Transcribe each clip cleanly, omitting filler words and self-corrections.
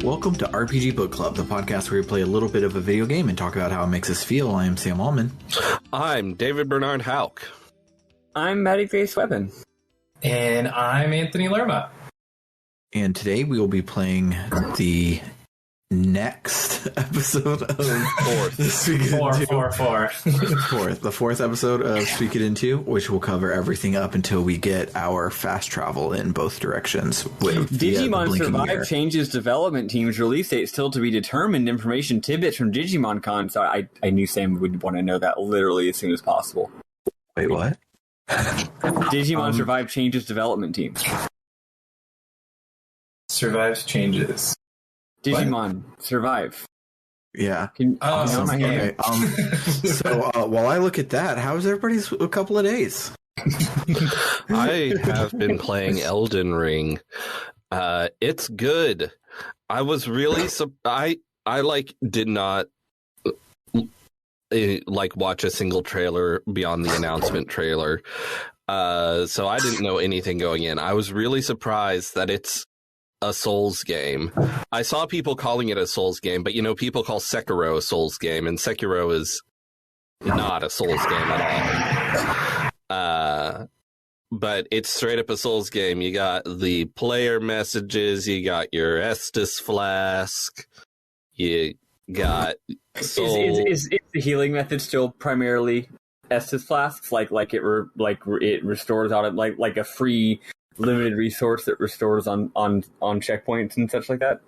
Welcome to RPG Book Club, the podcast where we play a little bit of a video game and talk about how it makes us feel. I am Sam Allman. I'm David Bernard Houck. I'm Maddy Weapon. And I'm Anthony Lerma. And today we will be playing the next episode of the fourth episode of Suikoden 2, which will cover everything up until we get our fast travel in both directions. Digimon Survive changes development team's release date still to be determined. Information tidbits from Digimon Con. So I knew Sam would want to know that literally as soon as possible. Wait, what? Digimon Survive changes development team. Survives changes. Digimon Survive. Yeah. Okay. So while I look at that, how's everybody's a couple of days? I have been playing Elden Ring. It's good. I was really I did not watch a single trailer beyond the announcement trailer. So I didn't know anything going in. I was really surprised that it's a Souls game. I saw people calling it a Souls game, but people call Sekiro a Souls game, and Sekiro is not a Souls game at all. But it's straight up a Souls game. You got the player messages, you got your Estus flask, you got soul. Is the healing method still primarily Estus flasks? Like it restores out of like a free limited resource that restores on checkpoints and such like that?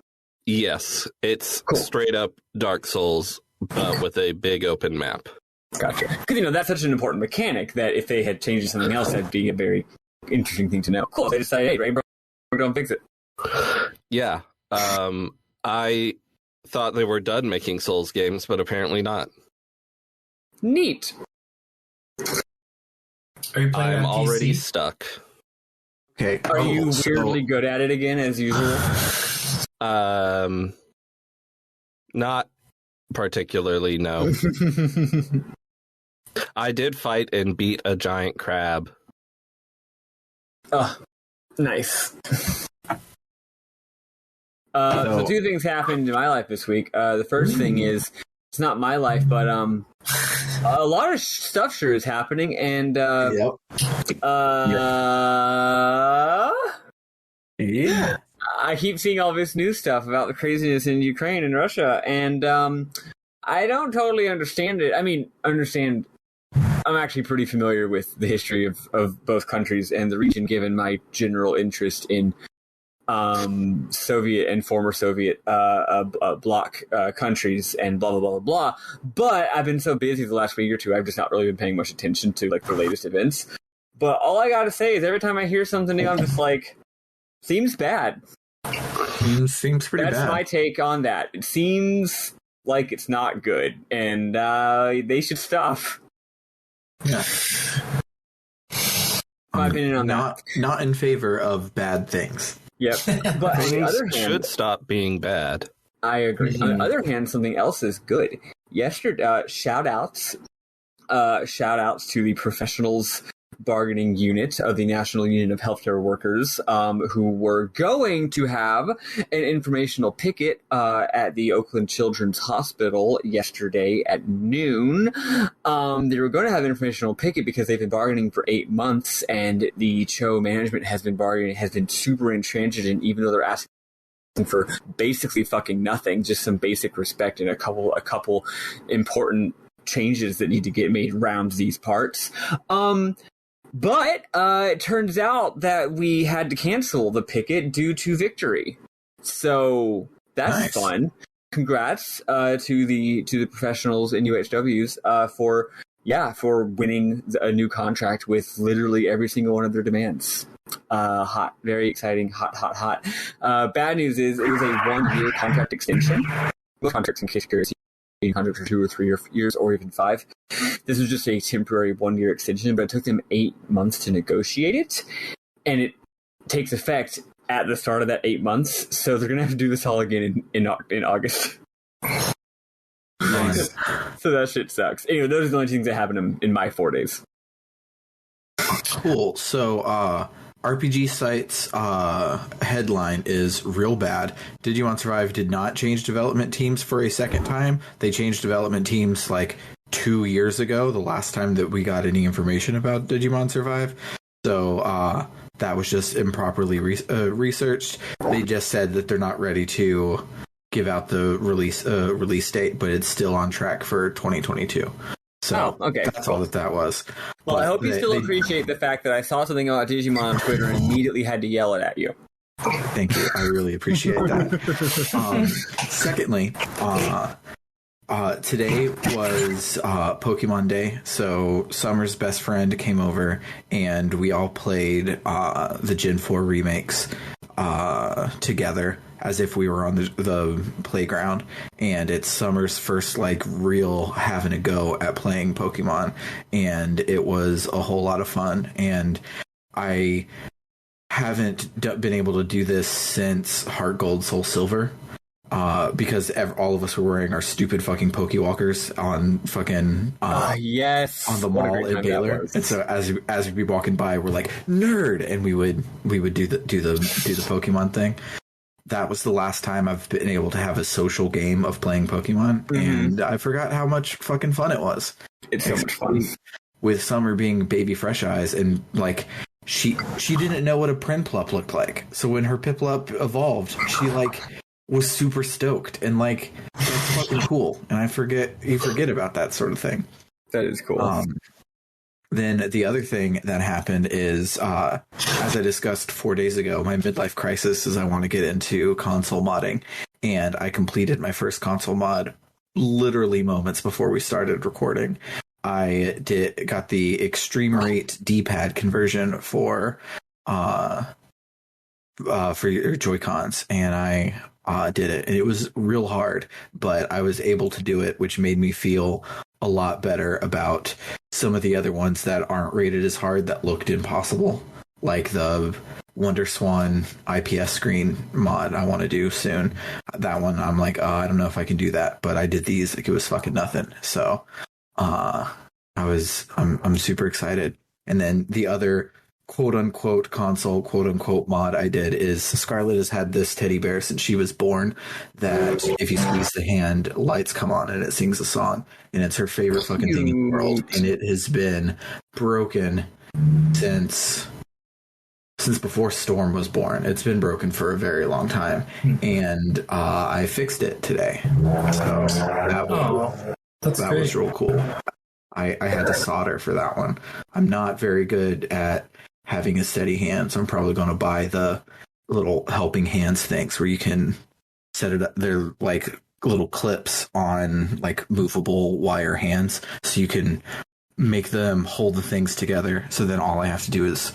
Yes, it's cool. Straight up Dark Souls, but with a big open map. Gotcha. Because that's such an important mechanic that if they had changed something else, that'd be a very interesting thing to know. Cool. They decided, hey, Rainbow, we're going to fix it. Yeah. I thought they were done making Souls games, but apparently not. Neat. Are you playing I'm on already PC? stuck. Okay. Are you weirdly good at it again, as usual? Not particularly, no. I did fight and beat a giant crab. Oh, nice. So two things happened in my life this week. The first thing is, it's not my life, but a lot of stuff sure is happening, and yeah. I keep seeing all this new stuff about the craziness in Ukraine and Russia, and I don't totally understand it. I mean, I'm actually pretty familiar with the history of both countries and the region, given my general interest in Soviet and former Soviet bloc countries and blah, blah, blah, blah. But I've been so busy the last week or two, I've just not really been paying much attention to the latest events. But all I gotta say is every time I hear something new, I'm just like, seems bad. Seems pretty bad. That's my take on that. It seems like it's not good, and they should stop. Yeah. My opinion on that. Not in favor of bad things. Yep. But on the other hand, should stop being bad. I agree. Mm-hmm. On the other hand, something else is good. Yesterday, shout outs to the professionals bargaining unit of the National Union of Healthcare Workers, who were going to have an informational picket at the Oakland Children's Hospital yesterday at noon. They were going to have an informational picket because they've been bargaining for 8 months, and the CHO management has been super intransigent, even though they're asking for basically fucking nothing, just some basic respect and a couple important changes that need to get made around these parts. But it turns out that we had to cancel the picket due to victory. So that's nice. Fun. Congrats to the professionals in UHWs for winning a new contract with literally every single one of their demands. Hot, very exciting, hot. Bad news is it was a 1-year contract extension. Most contracts, in case you're curious, contracts for 2 or 3 years or even 5. This was just a temporary 1-year extension, but it took them 8 months to negotiate it, and it takes effect at the start of that 8 months. So they're gonna have to do this all again in August. Nice. So that shit sucks. Anyway, those are the only things that happened in my 4 days. Cool. So, RPG Site's headline is real bad. Digimon Survive did not change development teams for a second time. They changed development teams like 2 years ago, the last time that we got any information about Digimon Survive. So that was just improperly researched. They just said that they're not ready to give out the release date, but it's still on track for 2022. So okay, that's all that was. Well, I hope you still appreciate the fact that I saw something about Digimon on Twitter and immediately had to yell it at you. Thank you. I really appreciate that. Secondly, today was Pokemon Day, so Summer's best friend came over and we all played the Gen 4 remakes together as if we were on the playground, and it's Summer's first like real having a go at playing Pokemon, and it was a whole lot of fun. And I haven't been able to do this since Heart Gold Soul Silver, because all of us were wearing our stupid fucking Pokewalkers on fucking yes, on the mall in Baylor, and so as we'd be walking by, we're like nerd, and we would do the Pokemon thing. That was the last time I've been able to have a social game of playing Pokemon, and I forgot how much fucking fun it was. It's so much fun. With Summer being baby fresh eyes, and like she didn't know what a Prinplup looked like, so when her Piplup evolved, she like was super stoked, and like that's fucking cool. And you forget about that sort of thing. That is cool. Then the other thing that happened is, as I discussed 4 days ago, my midlife crisis is I want to get into console modding, and I completed my first console mod literally moments before we started recording. I got the extreme rate D-pad conversion for your Joy-Cons, and I did it. And it was real hard, but I was able to do it, which made me feel a lot better about some of the other ones that aren't rated as hard that looked impossible, like the Wonder Swan IPS screen mod I want to do soon. That one, I'm like, I don't know if I can do that, but I did these, like it was fucking nothing. So I'm super excited. And then the other quote unquote console quote unquote mod I did is Scarlett has had this teddy bear since she was born that if you squeeze the hand, lights come on and it sings a song, and it's her favorite fucking thing in the world, and it has been broken since before Storm was born. It's been broken for a very long time, and I fixed it today, so that was real cool. I had to solder for that one. I'm not very good at having a steady hand, so I'm probably going to buy the little helping hands things where you can set it up. They're like little clips on like movable wire hands, so you can make them hold the things together. So then all I have to do is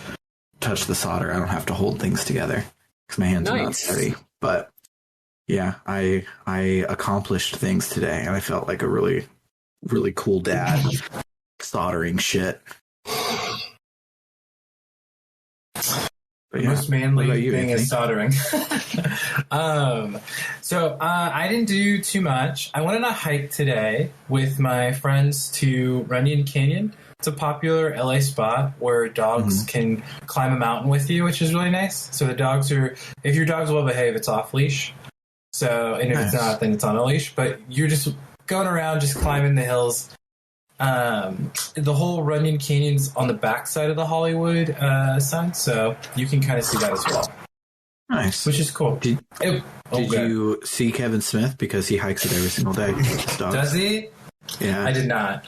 touch the solder. I don't have to hold things together because my hands are not steady. But yeah, I accomplished things today, and I felt like a really, really cool dad soldering shit. The most manly thing is soldering. So I didn't do too much. I went on a hike today with my friends to Runyon Canyon. It's a popular LA spot where dogs can climb a mountain with you, which is really nice. So if your dog's well behaved, it's off leash. So, and if it's not, then it's on a leash. But you're just going around, just climbing the hills. The whole Runyon Canyon's on the backside of the Hollywood side, so you can kind of see that as well. Nice. Which is cool. Did you see Kevin Smith? Because he hikes it every single day. Does he? Yeah. I did not.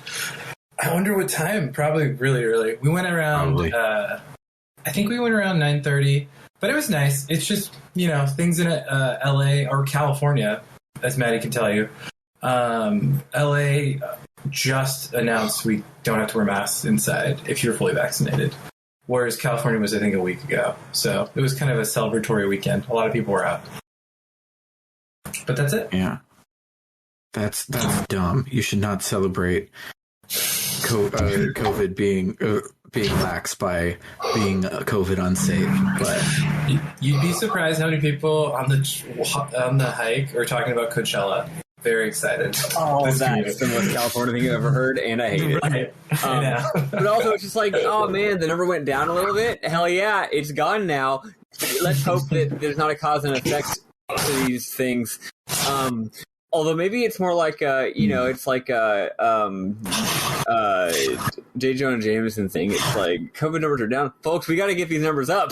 I wonder what time. Probably really early. We went around, I think we went around 9:30, but it was nice. It's just, things in LA or California, as Maddy can tell you. LA just announced we don't have to wear masks inside if you're fully vaccinated, whereas California was, I think, a week ago. So it was kind of a celebratory weekend. A lot of people were out, but that's it. Yeah, that's dumb. You should not celebrate COVID being lax by being COVID unsafe. But you'd be surprised how many people on the hike are talking about Coachella. very excited. Oh, This that's the most California thing I've ever heard, and I hate it. Right. I know. But also, it's just like, oh man, the number went down a little bit. Hell yeah, it's gone now. Let's hope that there's not a cause and effect to these things. Although maybe it's more like it's like J. Jonah Jameson thing. It's like COVID numbers are down, folks. We got to get these numbers up.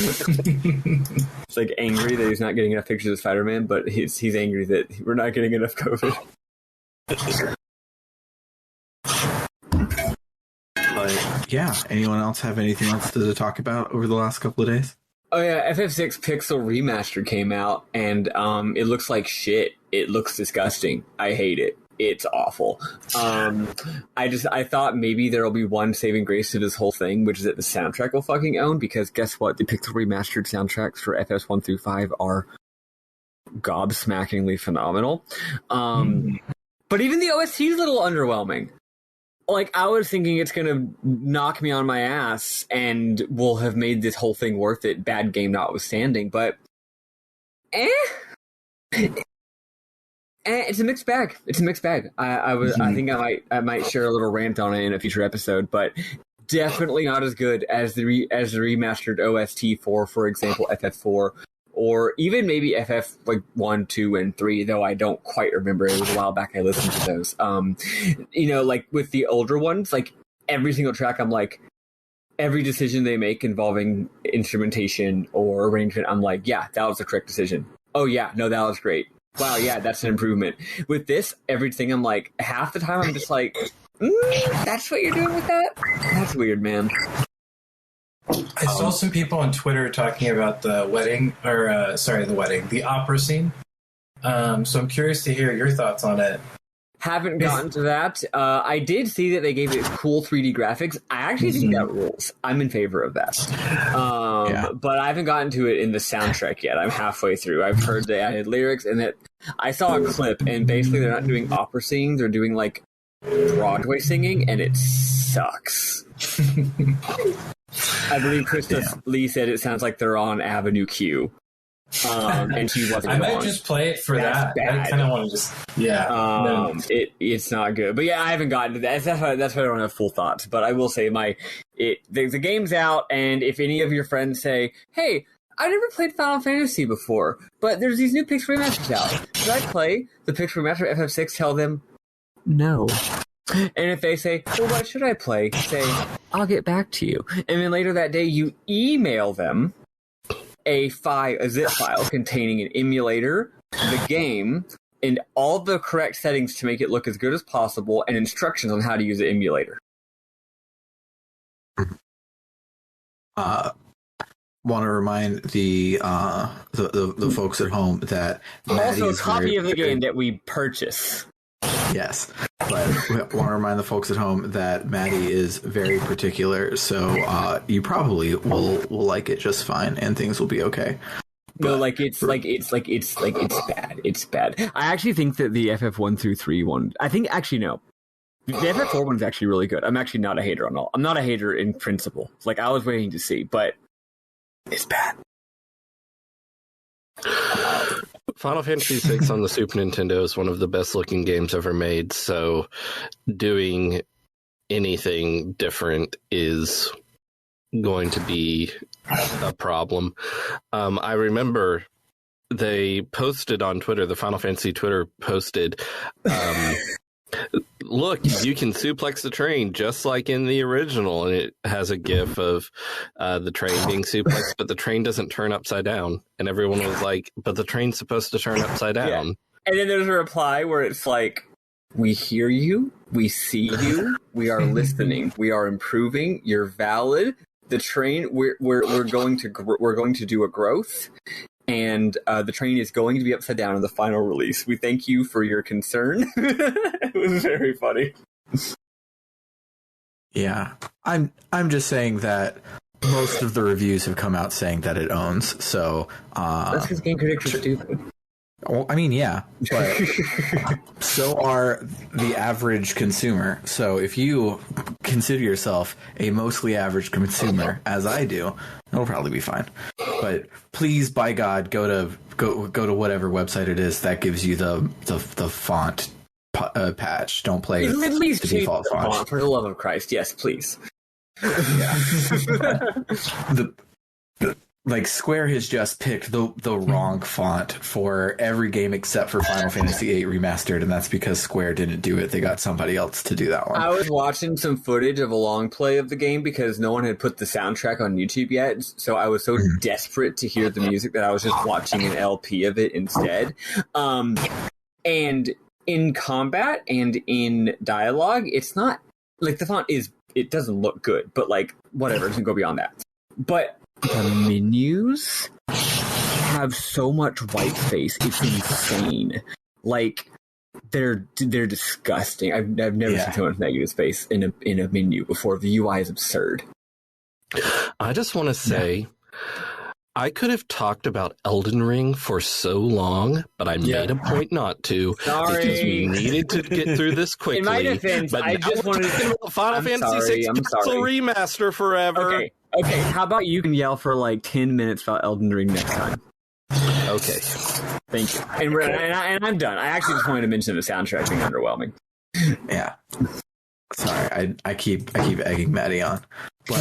It's like angry that he's not getting enough pictures of Spider-Man, but he's angry that we're not getting enough COVID. But yeah, anyone else have anything else to talk about over the last couple of days? Oh yeah, FF6 Pixel Remaster came out, and it looks like shit. It looks disgusting. I hate it. It's awful. I thought maybe there'll be one saving grace to this whole thing, which is that the soundtrack will fucking own, because guess what? The Pixel Remastered soundtracks for FS 1 through 5 are gobsmackingly phenomenal. But even the OST is a little underwhelming. Like, I was thinking it's gonna knock me on my ass and will have made this whole thing worth it, bad game notwithstanding, but it's a mixed bag. I think I might share a little rant on it in a future episode, but definitely not as good as the remastered OST for example, FF4, or even maybe FF like 1, 2, and 3. Though I don't quite remember. It was a while back I listened to those. Like with the older ones, like every single track, I'm like, every decision they make involving instrumentation or arrangement, I'm like, yeah, that was the correct decision. Oh yeah, no, that was great. Wow, yeah, that's an improvement. With this, everything, I'm like, half the time I'm just like, that's what you're doing with that? That's weird, man. I saw some people on Twitter talking about the opera scene. So I'm curious to hear your thoughts on it. Haven't gotten to that. I did see that they gave it cool 3D graphics. I actually think that rules. I'm in favor of that. But I haven't gotten to it in the soundtrack yet. I'm halfway through. I've heard they added lyrics, and that I saw a clip, and basically they're not doing opera singing. They're doing like Broadway singing, and it sucks. I believe Krista Lee said it sounds like they're on Avenue Q. And she wasn't. I might just play it for that. Bad. I kind of want to just, it's not good. But yeah, I haven't gotten to that. That's why I don't have full thoughts. But I will say the game's out, and if any of your friends say, "Hey, I never played Final Fantasy before, but there's these new Pixel remasters out. Should I play the Pixel remaster FF6?" Tell them no. And if they say, "Well, what should I play?" Say, "I'll get back to you." And then later that day, you email them a zip file containing an emulator, the game, and all the correct settings to make it look as good as possible, and instructions on how to use the emulator. Want to remind the folks at home that Maddy also a is copy of the game that we purchase. Yes, but we want to remind the folks at home that Maddy is very particular, so you probably will like it just fine, and things will be okay. No, it's bad. It's bad. I actually think that the FF1 through 3 one. I think actually no, the FF4 one's actually really good. I'm actually not a hater on all. I'm not a hater in principle. Like, I was waiting to see, but it's bad. Final Fantasy VI on the Super Nintendo is one of the best looking games ever made, so doing anything different is going to be a problem. I remember they posted on Twitter, the Final Fantasy Twitter posted, look, you can suplex the train just like in the original, and it has a gif of the train being suplexed, but the train doesn't turn upside down. And everyone was like, but the train's supposed to turn upside down. Yeah. And then there's a reply where it's like, we hear you, we see you, we are listening, we are improving, you're valid. The train, we're going to do a growth, and the train is going to be upside down in the final release. We thank you for your concern. It was very funny. Yeah, I'm just saying that most of the reviews have come out saying that it owns. So that's because game critics are stupid. Well, I mean, yeah, but so are the average consumer. So if you consider yourself a mostly average consumer, as I do, it'll probably be fine. But please, by God, go to whatever website it is that gives you the font patch. Don't play At least the default font. For the love of Christ, yes, please. Yeah. Like Square has just picked the wrong font for every game except for Final Fantasy VIII Remastered, and that's because Square didn't do it. They got somebody else to do that one. I was watching some footage of a long play of the game because no one had put the soundtrack on YouTube yet, so I was so desperate to hear the music that I was just watching an LP of it instead. And in combat and in dialogue, it's not like the font it doesn't look good, but like whatever, it doesn't go beyond that. But the menus have so much white space, it's insane. Like they're disgusting. I've never seen so much negative space in a menu before. The UI is absurd. I just want to say, I could have talked about Elden Ring for so long, but I made a point not to because we needed to get through this quickly. In my defense, but I just wanted to talking about Final Fantasy VI Console Remaster forever. Okay. How about you can yell for like 10 minutes about Elden Ring next time? Okay. Thank you. And I'm done. I actually just wanted to mention the soundtrack being underwhelming. Yeah. Sorry, I keep egging Maddy on, but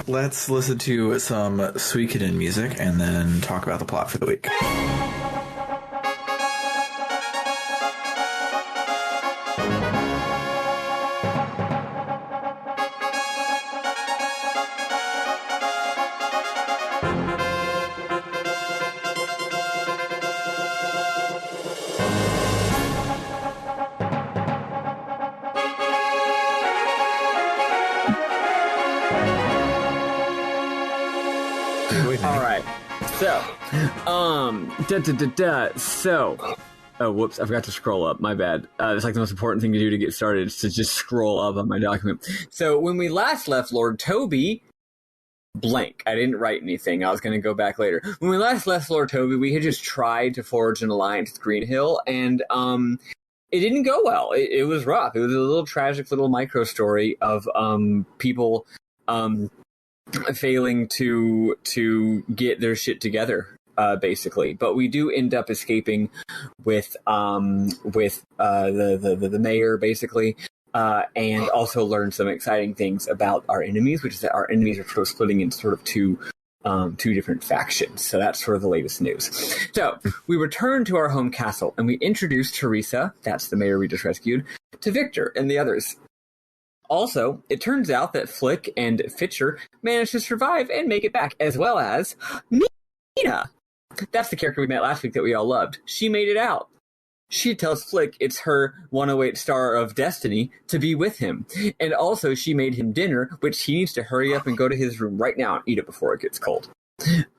let's listen to some Suikoden music and then talk about the plot for the week. Oh, whoops, I forgot to scroll up. My bad. It's like the most important thing to do to get started is to just scroll up on my document. So when we last left Lord Toby, blank. I didn't write anything. I was going to go back later. When we last left Lord Toby, we had just tried to forge an alliance with Greenhill, and it didn't go well. It was rough. It was a little tragic little micro story of people failing to get their shit together. Basically, but we do end up escaping with the mayor, basically, and also learn some exciting things about our enemies, which is that our enemies are sort of splitting into sort of two different factions. So that's sort of the latest news. So we return to our home castle, and we introduce Teresa, that's the mayor we just rescued, to Victor and the others. Also, it turns out that Flick and Fitcher managed to survive and make it back, as well as Nina. That's the character we met last week that we all loved. She made it out. She tells Flick it's her 108 star of destiny to be with him. And also she made him dinner, which he needs to hurry up and go to his room right now and eat it before it gets cold.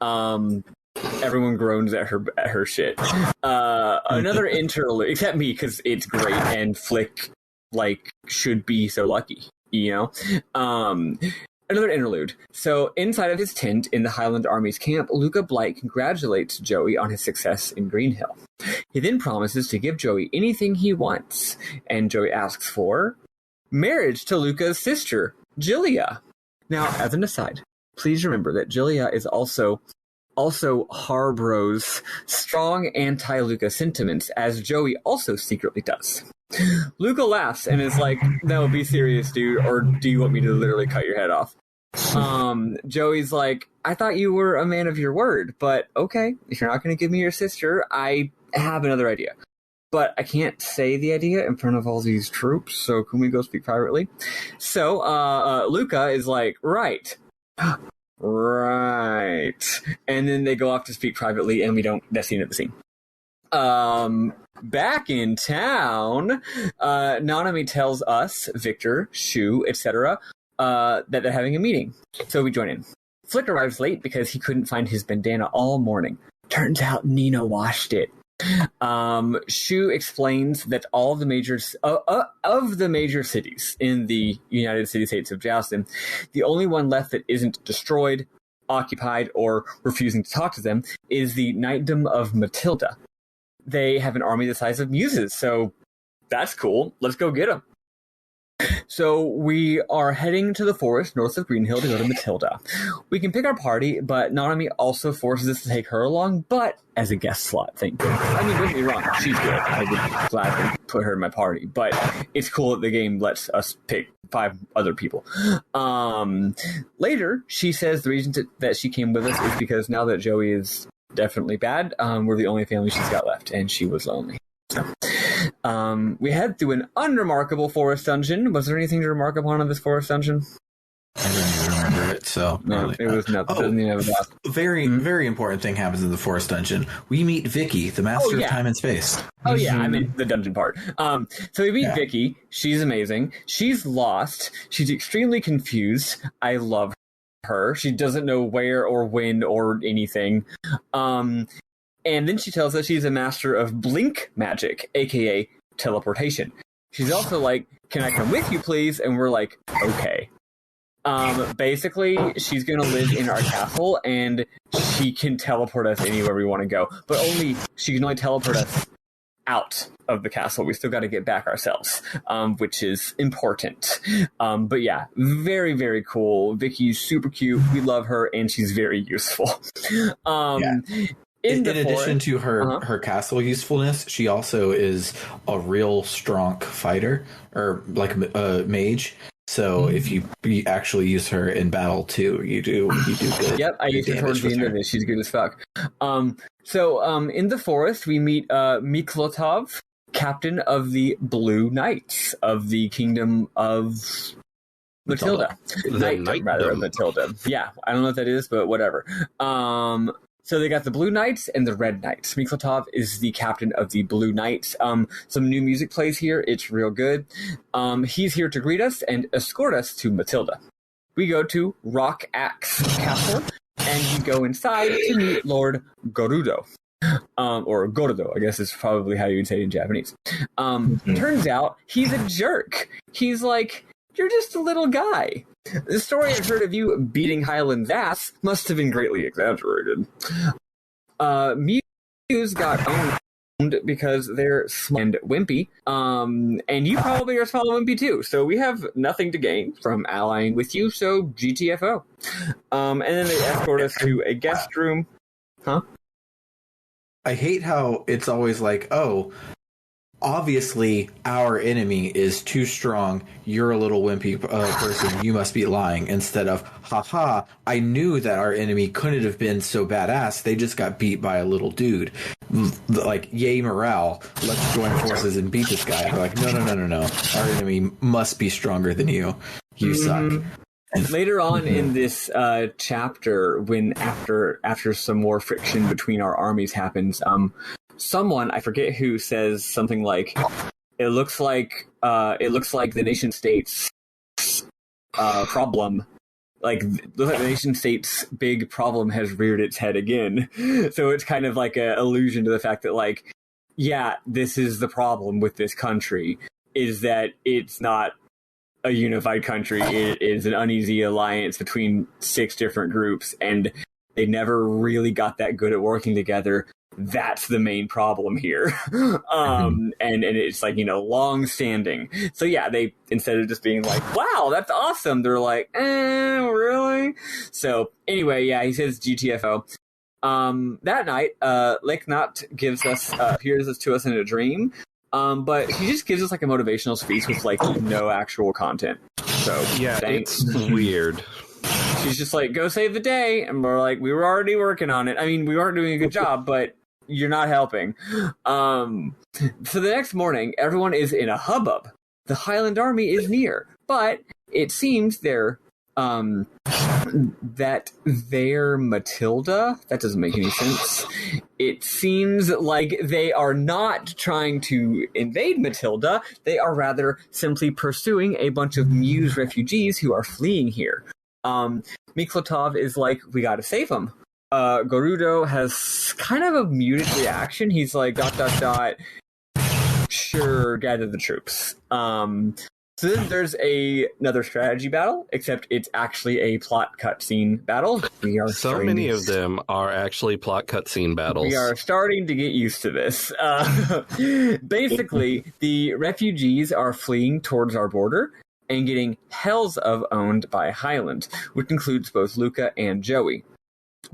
Everyone groans at her shit. Another interlude, except me, because it's great and Flick should be so lucky, you know? Another interlude. So, inside of his tent in the Highland Army's camp, Luca Blight congratulates Joey on his success in Greenhill. He then promises to give Joey anything he wants, and Joey asks for marriage to Luca's sister, Julia. Now, as an aside, please remember that Julia is also harbors strong anti-Luca sentiments, as Joey also secretly does. Luca laughs and is like, no, be serious, dude, or do you want me to literally cut your head off? Joey's like, I thought you were a man of your word, but okay, if you're not going to give me your sister, I have another idea. But I can't say the idea in front of all these troops, so can we go speak privately? So, Luca is like, right. Right. And then they go off to speak privately, and that's the end of the scene. Back in town, Nanami tells us, Victor, Shu, etc., that they're having a meeting. So we join in. Flick arrives late because he couldn't find his bandana all morning. Turns out Nina washed it. Shu explains that all the of the major cities in the United States of Joustin, the only one left that isn't destroyed occupied or refusing to talk to them, is the Knightdom of Matilda. They have an army the size of muses, so that's cool. Let's go get them. So we are heading to the forest north of Greenhill to go to Matilda. We can pick our party, but Nanami also forces us to take her along, but as a guest slot, thank goodness. I mean, don't get me wrong, she's good. I would gladly put her in my party, but it's cool that the game lets us pick 5 other people. Later, she says the reason that she came with us is because now that Joey is definitely bad, we're the only family she's got left, and she was lonely. So, we head through an unremarkable forest dungeon. Was there anything to remark upon in this forest dungeon? I don't even remember it, so... No, it was nothing. Doesn't even have a very important thing happens in the forest dungeon. We meet Vicky, the master of time and space. Oh, yeah, I mean, the dungeon part. So we meet Vicky. She's amazing. She's lost. She's extremely confused. I love her. She doesn't know where or when or anything. And then she tells us she's a master of blink magic, aka teleportation. She's also like, "Can I come with you, please?" And we're like, "Okay." Basically, she's going to live in our castle, and she can teleport us anywhere we want to go. But she can only teleport us out of the castle. We still got to get back ourselves, which is important. But yeah, very, very cool. Vicky's super cute. We love her, and she's very useful. In addition to her castle usefulness, she also is a real strong fighter, or like a mage. So if you actually use her in battle too, you do good. Yep, I used her towards the end of it. She's good as fuck. So in the forest, we meet Miklotov, captain of the Blue Knights of the Kingdom of Matilda. Rather, of Matilda. Yeah, I don't know what that is, but whatever. So they got the Blue Knights and the Red Knights. Miklotov is the captain of the Blue Knights. Some new music plays here. It's real good. He's here to greet us and escort us to Matilda. We go to Rock Axe Castle, and we go inside to meet Lord Gorudo. Or Gordo, I guess is probably how you would say it in Japanese. Turns out he's a jerk. He's like, "You're just a little guy. The story I've heard of you beating Highland's ass must have been greatly exaggerated. Muse got owned because they're small and wimpy, and you probably are small and wimpy too, so we have nothing to gain from allying with you, so GTFO. And then they escort us to a guest room. Huh? I hate how it's always like, oh, obviously our enemy is too strong, you're a little wimpy person, you must be lying, instead of, haha, I knew that our enemy couldn't have been so badass, they just got beat by a little dude. Like, yay morale, let's join forces and beat this guy. They're like, no, our enemy must be stronger than you. You suck. Later on in this chapter, when after some more friction between our armies happens, someone, I forget who, says something like, it looks like the nation state's problem, like the nation state's big problem has reared its head again. So it's kind of like an allusion to the fact that, like, yeah, this is the problem with this country, is that it's not a unified country. It is an uneasy alliance between 6 different groups, and they never really got that good at working together. That's the main problem here. And it's like, long standing. So yeah, they, instead of just being like, wow, that's awesome, they're like, really? So anyway, yeah, he says GTFO. That night, Leknat appears to us in a dream. But he just gives us like a motivational speech with like no actual content. So yeah, thanks. It's weird. She's just like, go save the day. And we're like, we were already working on it. I mean, we weren't doing a good job, but you're not helping. So the next morning, everyone is in a hubbub. The Highland Army is near, but it seems they're Matilda. That doesn't make any sense. It seems like they are not trying to invade Matilda. They are rather simply pursuing a bunch of Muse refugees who are fleeing here. Miklotov is like, we gotta save them. Gorudo has kind of a muted reaction. He's like, ... Sure, gather the troops. So then there's another strategy battle, except it's actually a plot cutscene battle. So many of them are actually plot cutscene battles. We are starting to get used to this. Basically, the refugees are fleeing towards our border and getting hells of owned by Highland, which includes both Luca and Joey.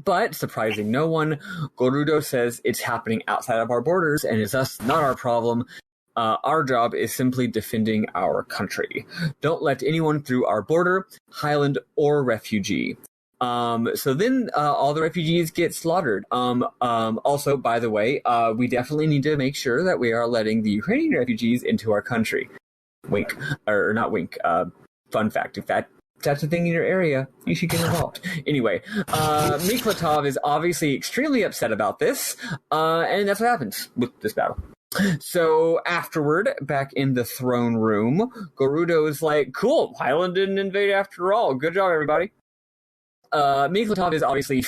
But, surprising no one, Gerudo says it's happening outside of our borders and is thus not our problem. Our job is simply defending our country. Don't let anyone through our border, Highland or refugee. So then all the refugees get slaughtered. Also, by the way, we definitely need to make sure that we are letting the Ukrainian refugees into our country. Wink. Or not wink. Fun fact. If that's a thing in your area, you should get involved. Anyway, Miklatov is obviously extremely upset about this, and that's what happens with this battle. So afterward, back in the throne room, Gerudo is like, cool, Highland didn't invade after all. Good job, everybody. Miklatov is obviously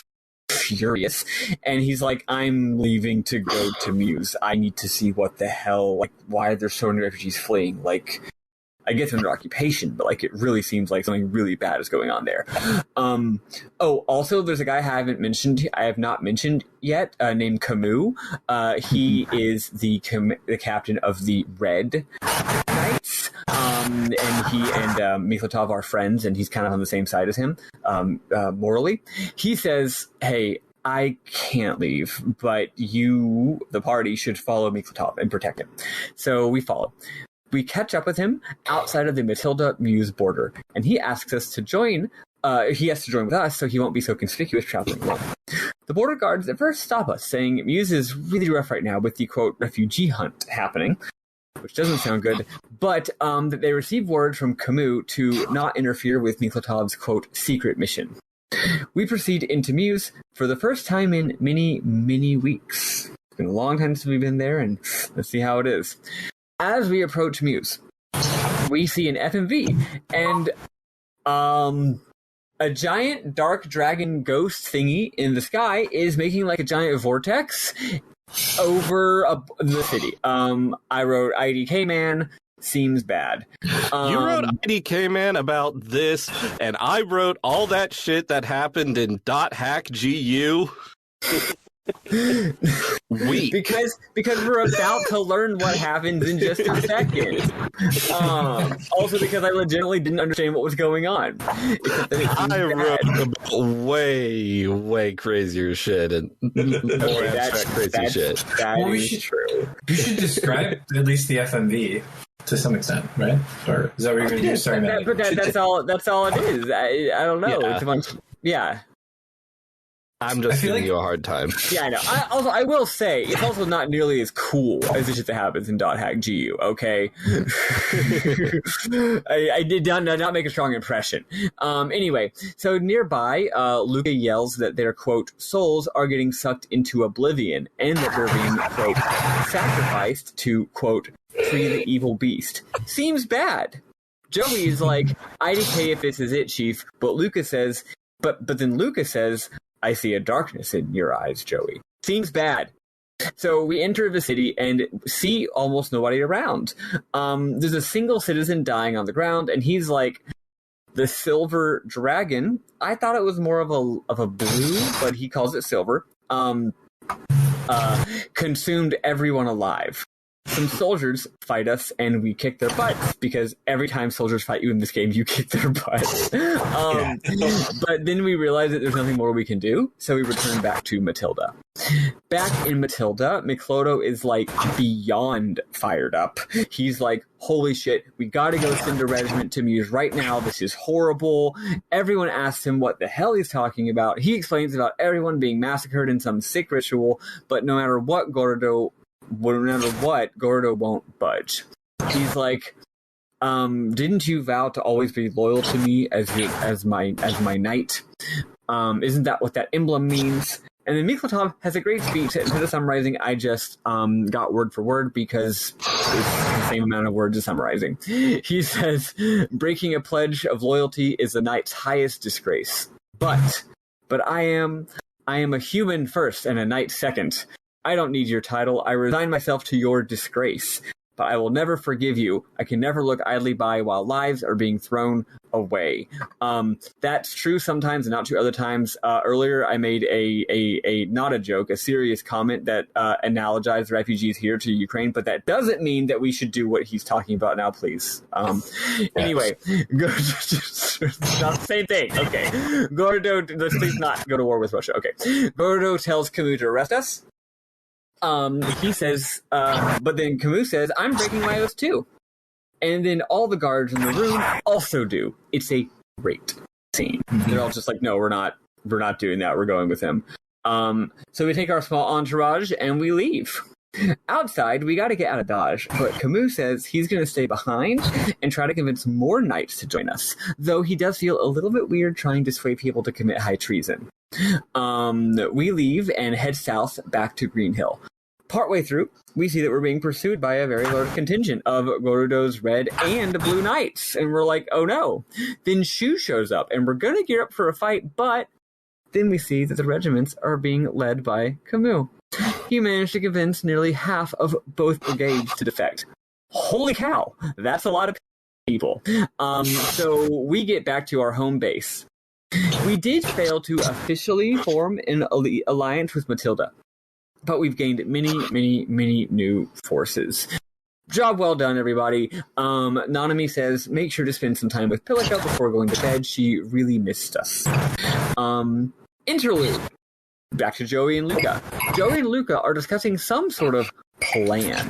furious, and he's like, I'm leaving to go to Muse. I need to see what the hell, like, why are there so many refugees fleeing? Like, I get they're under occupation, but like it really seems like something really bad is going on there. Also, there's a guy I have not mentioned yet, named Camus. He is the captain of the Red Knights, and he and Miklatov are friends, and he's kind of on the same side as him morally. He says, "Hey, I can't leave, but you, the party, should follow Miklatov and protect him." So we follow. We catch up with him outside of the Matilda Muse border, and he asks us to join. He has to join with us so he won't be so conspicuous traveling alone. The border guards at first stop us, saying Muse is really rough right now with the, quote, refugee hunt happening, which doesn't sound good, but that they receive word from Camus to not interfere with Miklatov's, quote, secret mission. We proceed into Muse for the first time in many, many weeks. It's been a long time since we've been there, and let's see how it is. As we approach Muse, we see an FMV, and a giant dark dragon ghost thingy in the sky is making like a giant vortex over the city. I wrote IDK Man, seems bad. You wrote IDK Man about this, and I wrote all that shit that happened in .hack GU. Weak. Because we're about to learn what happens in just a second. Also because I legitimately didn't understand what was going on. I wrote about way crazier shit and more abstract crazy shit. That is true. You should describe at least the FMV to some extent, right? Or is that what you're going to do? Sorry, Maddy. But that's all it is. I don't know. Yeah. It's a bunch. Yeah. I'm just giving you a hard time. Yeah, I know. I will say, it's also not nearly as cool as the shit that happens in .hack GU, okay? I did not make a strong impression. Anyway, so nearby, Luca yells that their, quote, souls are getting sucked into oblivion, and that they're being, quote, sacrificed to, quote, free the evil beast. Seems bad. Joey is like, IDK if this is it, Chief, but Luca says, but then Luca says, I see a darkness in your eyes, Joey. Seems bad. So we enter the city and see almost nobody around. There's a single citizen dying on the ground, and he's like, the silver dragon. I thought it was more of a blue, but he calls it silver. Consumed everyone alive. Some soldiers fight us, and we kick their butts, because every time soldiers fight you in this game, you kick their butts. But then we realize that there's nothing more we can do, so we return back to Matilda. Back in Matilda, Mikloto is, like, beyond fired up. He's like, holy shit, we gotta go send a regiment to Muse right now. This is horrible. Everyone asks him what the hell he's talking about. He explains about everyone being massacred in some sick ritual, but no matter what, Gerudo won't budge. He's like, didn't you vow to always be loyal to me as my knight? Isn't that what that emblem means? And then Miklatov has a great speech. Instead of summarizing, I just got word for word because it's the same amount of words as summarizing. He says, breaking a pledge of loyalty is the knight's highest disgrace. But I am a human first and a knight second. I don't need your title. I resign myself to your disgrace. but I will never forgive you. I can never look idly by while lives are being thrown away. That's true sometimes and not true other times. Earlier, I made a not a joke, a serious comment that analogized refugees here to Ukraine, but that doesn't mean that we should do what he's talking about now, please. Anyway, not the same thing. Okay. Gordo, let's please not go to war with Russia. Okay. Gordo tells Camus to arrest us. He says, but then Camus says, I'm breaking my oath too. And then all the guards in the room also do. It's a great scene. They're all just like, no, we're not doing that. We're going with him. So we take our small entourage and we leave. Outside, we got to get out of Dodge, but Camus says he's going to stay behind and try to convince more knights to join us, though he does feel a little bit weird trying to sway people to commit high treason. We leave and head south back to Green Hill. Partway through, we see that we're being pursued by a very large contingent of Gorudo's red and blue knights, and we're like, oh no. Then Shu shows up, and we're going to gear up for a fight, but then we see that the regiments are being led by Camus. He managed to convince nearly half of both brigades to defect. Holy cow, that's a lot of people. So we get back to our home base. We did fail to officially form an alliance with Matilda, but we've gained many new forces. Job well done, everybody. Nanami says, make sure to spend some time with Pilika before going to bed. She really missed us. Interlude. Back to Joey and Luca. Joey and Luca are discussing some sort of plan.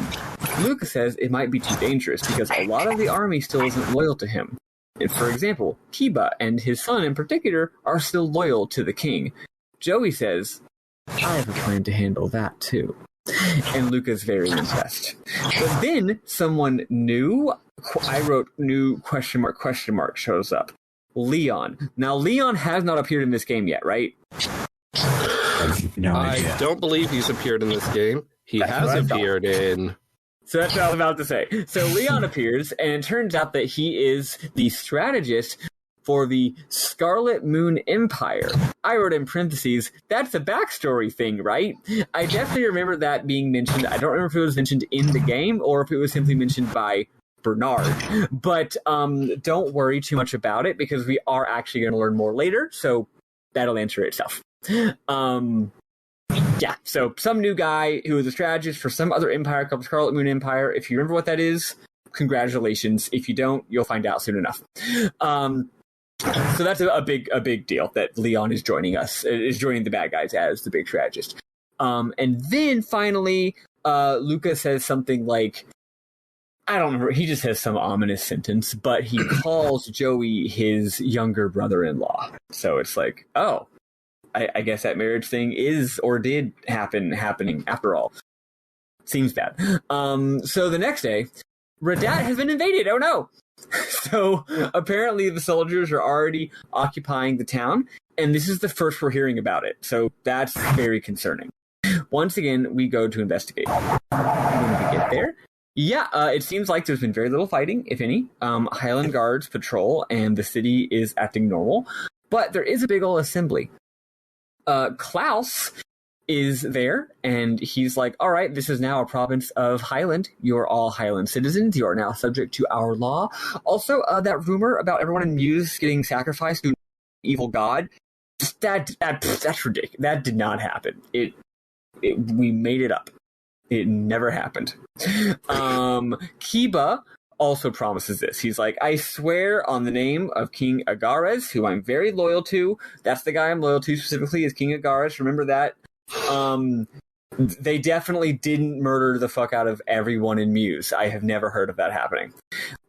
Luca says it might be too dangerous because a lot of the army still isn't loyal to him. And for example, Kiba and his son in particular are still loyal to the king. Joey says, I have a plan to handle that too. And Luca's very impressed. But then someone new, I wrote new question mark, shows up. Leon. Now, Leon has not appeared in this game yet, right? No idea. I don't believe he's appeared in this game. He has appeared in... So that's what I was about to say. So Leon appears, and it turns out that he is the strategist for the Scarlet Moon Empire. I wrote in parentheses, that's a backstory thing, right? I definitely remember that being mentioned. I don't remember if it was mentioned in the game or if it was simply mentioned by Bernard. But don't worry too much about it because we are actually going to learn more later, so that'll answer itself. Yeah, so some new guy who is a strategist for some other empire called Scarlet Moon Empire. If you remember what that is, congratulations. If you don't, you'll find out soon enough. So that's a big deal that Leon is joining us, is joining the bad guys as the big strategist. And then finally, Luca says something like, I don't remember, he just has some ominous sentence, but he calls Joey his younger brother-in-law. So it's like, oh, I guess that marriage thing is or did happening after all. Seems bad. So the next day, Radat has been invaded. Oh no! So apparently the soldiers are already occupying the town, and this is the first we're hearing about it. So that's very concerning. Once again, we go to investigate. When we get there, it seems like there's been very little fighting, if any. Highland Guards patrol, and the city is acting normal. But there is a big old assembly. Klaus is there, and he's like, all right, this is now a province of Highland. You're all Highland citizens. You are now subject to our law. Also, that rumor about everyone in Muse getting sacrificed to an evil god, that's ridiculous. That did not happen. We made it up. It never happened. Kiba also promises this. He's like, I swear on the name of King Agares, who I'm very loyal to. That's the guy I'm loyal to specifically, is King Agares. Remember that? They definitely didn't murder the fuck out of everyone in Muse. I have never heard of that happening.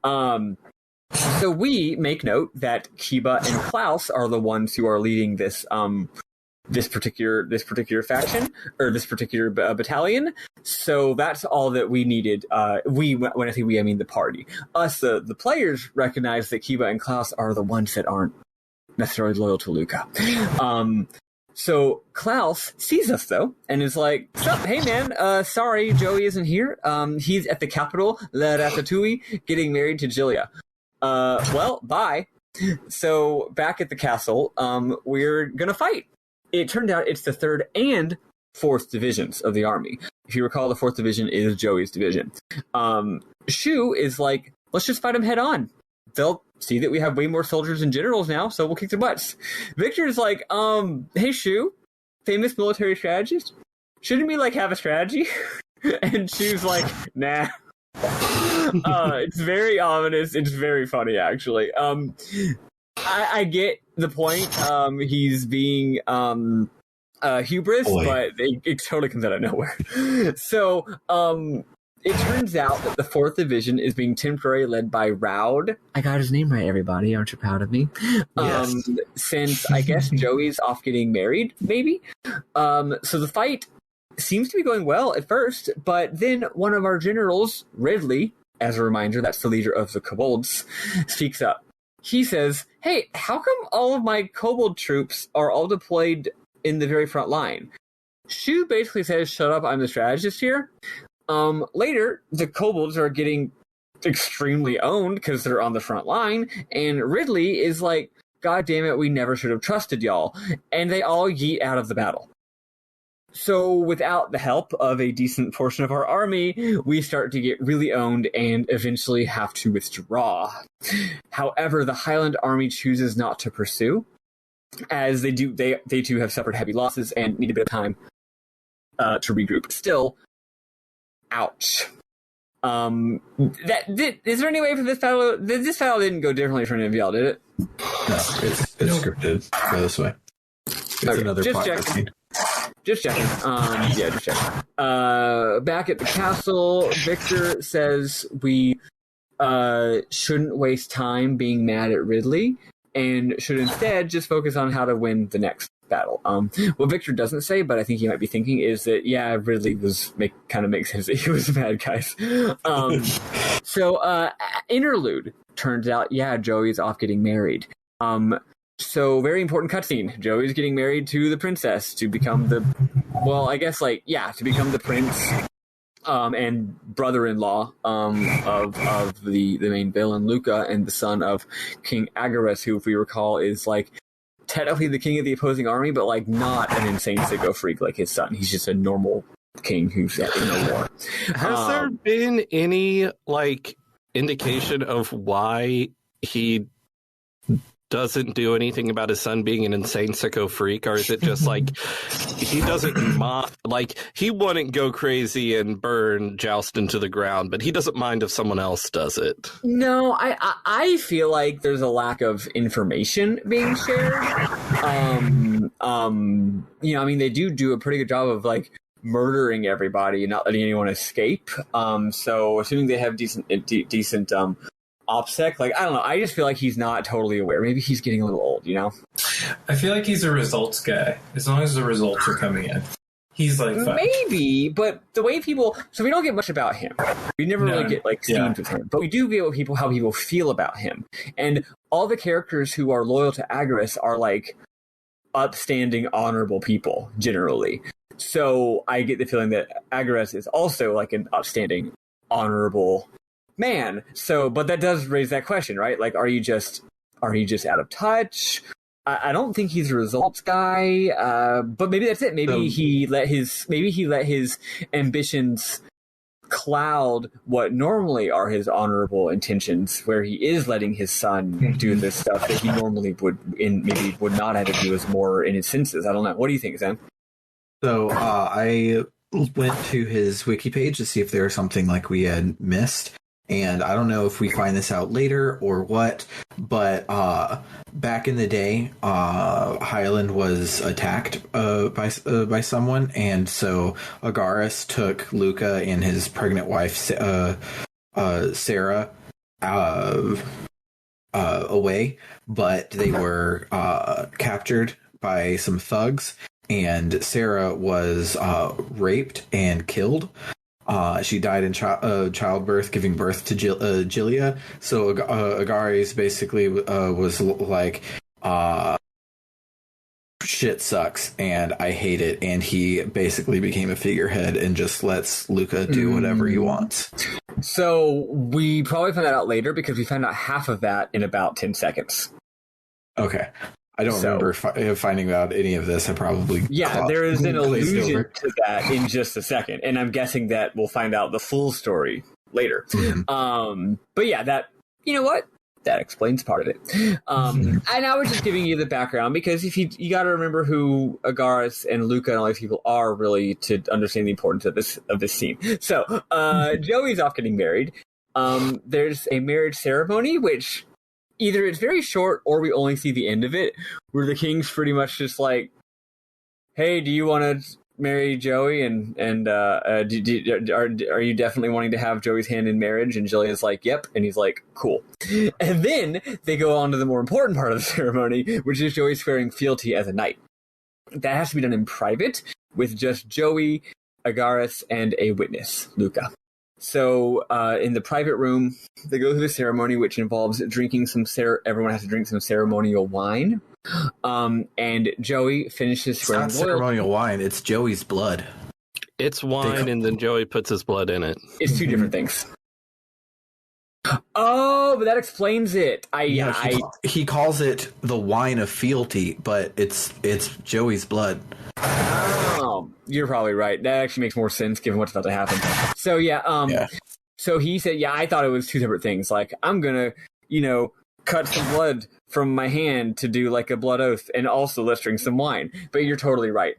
So we make note that Kiba and Klaus are the ones who are leading this particular faction, or this particular battalion. So that's all that we needed. When I say we, I mean the party. Us, the players, recognize that Kiba and Klaus are the ones that aren't necessarily loyal to Luca. So Klaus sees us, though, and is like, sup, hey man, sorry, Joey isn't here. He's at the capital, La Ratatouille, getting married to Jilia. Well, bye. So back at the castle, we're gonna fight. It turned out it's the 3rd and 4th divisions of the army. If you recall, the 4th division is Joey's division. Shu is like, let's just fight them head on. They'll see that we have way more soldiers and generals now, so we'll kick their butts. Victor is like, hey Shu, famous military strategist, shouldn't we like have a strategy? And Shu's like, nah. It's very ominous. It's very funny, actually. I get the point. He's being hubris, but it totally comes out of nowhere. So, it turns out that the 4th Division is being temporarily led by Raud. I got his name right, everybody. Aren't you proud of me? Yes. Since, I guess, Joey's off getting married, maybe? So the fight seems to be going well at first, but then one of our generals, Ridley, as a reminder, that's the leader of the kobolds, speaks up. He says, hey, how come all of my kobold troops are all deployed in the very front line? Shu basically says, shut up, I'm the strategist here. Later, the kobolds are getting extremely owned because they're on the front line, and Ridley is like, God damn it, we never should have trusted y'all. And they all yeet out of the battle. So without the help of a decent portion of our army, we start to get really owned and eventually have to withdraw. However, the Highland army chooses not to pursue, as they too have suffered heavy losses and need a bit of time to regroup. Still, ouch. Is there any way for this battle? This battle didn't go differently for any of y'all, did it? No, it's scripted. Go this way. It's another plot scene. Just checking. Just checking. Back at the castle, Victor says we shouldn't waste time being mad at Ridley and should instead just focus on how to win the next battle. What Victor doesn't say, but I think he might be thinking, is that, Ridley kind of makes sense that he was a bad guy. So, Interlude. Turns out, Joey's off getting married. So, very important cutscene. Joey's getting married to the princess to become to become the prince and brother-in-law of the main villain, Luca, and the son of King Agares, who, if we recall, is like technically the king of the opposing army, but like not an insane sicko freak like his son. He's just a normal king who's in a war. Has there been any like indication of why he doesn't do anything about his son being an insane sicko freak, or is it just like he doesn't he wouldn't go crazy and burn Joust into the ground, but he doesn't mind if someone else does it? No, I feel like there's a lack of information being shared. They do a pretty good job of like murdering everybody and not letting anyone escape. So assuming they have decent OPSEC, I don't know. I just feel like he's not totally aware. Maybe he's getting a little old, I feel like he's a results guy. As long as the results are coming in, he's like fine. Maybe, but the way people. So we don't get much about him. We never really get scenes with him, but we do get how people feel about him. And all the characters who are loyal to Agares are like upstanding, honorable people generally. So I get the feeling that Agares is also like an upstanding, honorable man. So, but that does raise that question, right? Like, are you just out of touch? I don't think he's a results guy, but maybe that's it. Maybe he let his ambitions cloud what normally are his honorable intentions, where he is letting his son do this stuff that he normally would not have to do as more in his senses. I don't know. What do you think, Sam? So I went to his wiki page to see if there was something like we had missed. And I don't know if we find this out later or what, but back in the day, Highland was attacked by someone, and so Agares took Luca and his pregnant wife Sarah away, but they were captured by some thugs, and Sarah was raped and killed. She died in childbirth, giving birth to Gilia. So Agares basically was like, shit sucks, and I hate it. And he basically became a figurehead and just lets Luca do whatever he wants. So we probably find that out later, because we found out half of that in about 10 seconds. Okay. I don't remember finding out any of this. I probably there is an allusion to that in just a second, and I'm guessing that we'll find out the full story later. Mhm. But yeah, that, you know what? That explains part of it. And I was just giving you the background because if you got to remember who Agaris and Luca and all these people are really to understand the importance of this scene. So Joey's off getting married. There's a marriage ceremony, which either it's very short or we only see the end of it, where the king's pretty much just like, "Hey, do you want to marry Joey? And are you definitely wanting to have Joey's hand in marriage?" And Jillian's like, "Yep." And he's like, "Cool." And then they go on to the more important part of the ceremony, which is Joey swearing fealty as a knight. That has to be done in private with just Joey, Agaris, and a witness, Luca. So in the private room, they go through the ceremony, which involves drinking everyone has to drink some ceremonial wine. And Joey finishes swearing It's not ceremonial wine, it's Joey's blood. It's wine, and then Joey puts his blood in it. It's two different things. Oh, but that explains it. He calls it the wine of fealty, but it's Joey's blood. Oh, you're probably right. That actually makes more sense given what's about to happen. So yeah. So he said, "Yeah, I thought it was two separate things. Like, I'm gonna, cut some blood from my hand to do like a blood oath, and also let's drink some wine." But you're totally right.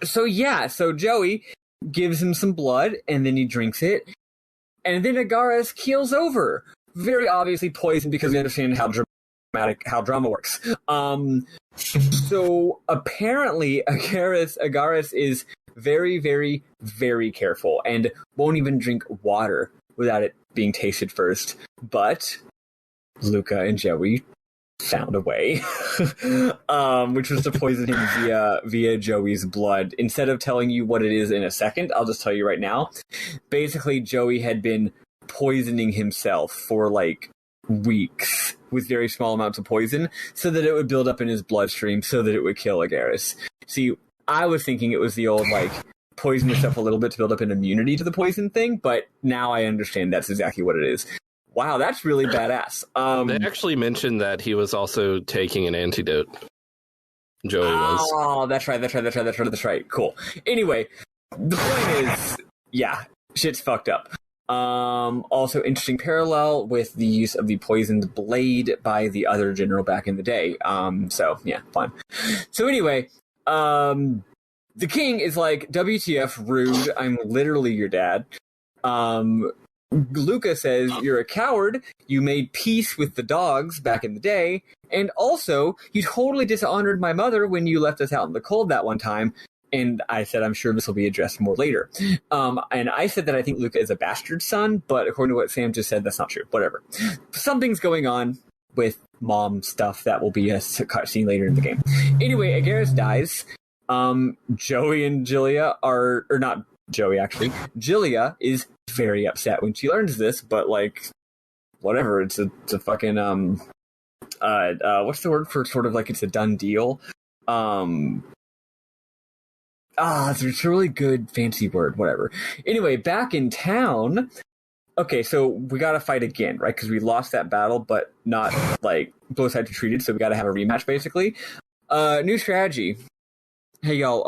So Joey gives him some blood, and then he drinks it, and then Agaris keels over, very obviously poisoned because we understand how drama works. So apparently Agaris is very, very, very careful and won't even drink water without it being tasted first. But Luca and Joey found a way, which was to poison him via Joey's blood. Instead of telling you what it is in a second, I'll just tell you right now. Basically, Joey had been poisoning himself for like weeks with very small amounts of poison so that it would build up in his bloodstream so that it would kill Agaris. See, I was thinking it was the old like poison yourself a little bit to build up an immunity to the poison thing, but now I understand that's exactly what it is. Wow, that's really badass. They actually mentioned that he was also taking an antidote. Joey was. Oh, that's right. Cool. Anyway, the point is, yeah, shit's fucked up. Also, interesting parallel with the use of the poisoned blade by the other general back in the day. So yeah, fun. So anyway, the king is like, "WTF, rude, I'm literally your dad." Luca says, "You're a coward, you made peace with the dogs back in the day, and also, you totally dishonored my mother when you left us out in the cold that one time." And I said, "I'm sure this will be addressed more later." And I said that I think Luca is a bastard son, but according to what Sam just said, that's not true. Whatever. Something's going on with mom stuff that will be a cutscene later in the game. Anyway, Agaris dies. Joey and Jillia or not Joey, actually. Jillia is very upset when she learns this, but like, whatever. It's a fucking what's the word for sort of like it's a done deal? It's a really good fancy word. Whatever. Anyway, back in town. Okay, so we gotta fight again, right? Because we lost that battle, but not like both sides retreated, so we gotta have a rematch, basically. New strategy. Hey y'all,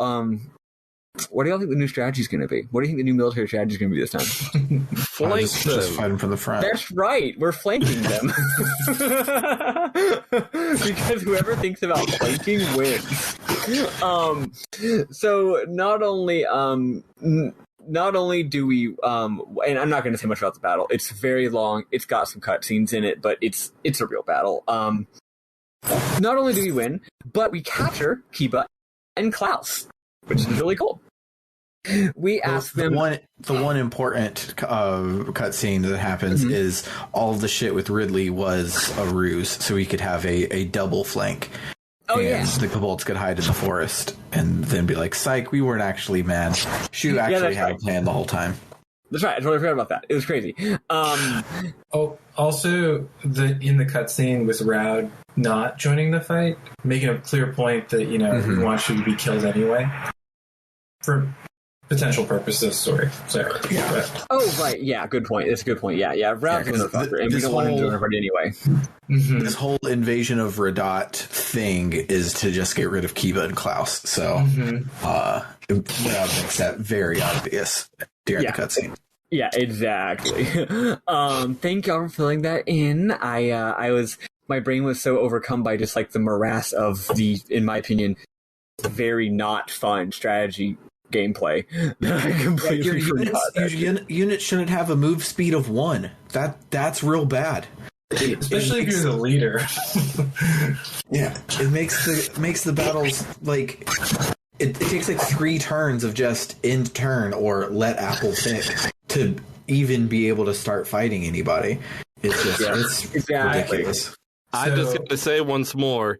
what do y'all think the new strategy is going to be? What do you think the new military strategy is going to be this time? Just fight them from the front. That's right. We're flanking them. Because whoever thinks about flanking wins. So not only do we, and I'm not going to say much about the battle. It's very long. It's got some cutscenes in it, but it's a real battle. Not only do we win, but we capture Kiba and Klaus, which is really cool. We ask them. The one important cutscene that happens is all of the shit with Ridley was a ruse, so we could have a double flank. Oh, and yeah. the kobolds could hide in the forest and then be like, "Psych, we weren't actually mad. Shu actually had a plan the whole time." That's right. I totally forgot about that. It was crazy. Also, in the cutscene with Raud not joining the fight, making a clear point that we want you to be killed anyway for potential purposes of the story. Sorry. Yeah. But, right. Yeah, good point. It's a good point. Yeah. Raud's a motherfucker, and we don't want him to join everybody anyway. This whole invasion of Radot thing is to just get rid of Kiba and Klaus. So Raud makes that very obvious during the cutscene. Yeah, exactly. Thank y'all for filling that in. My brain was so overcome by just like the morass of the, in my opinion, very not fun strategy gameplay that I completely forgot. Your unit shouldn't have a move speed of 1. That's real bad. Especially if you're the leader. Yeah, it makes the battles like it takes like 3 turns of just end turn or let Apple pick to even be able to start fighting anybody. It's just it's ridiculous. I'm just going to say once more,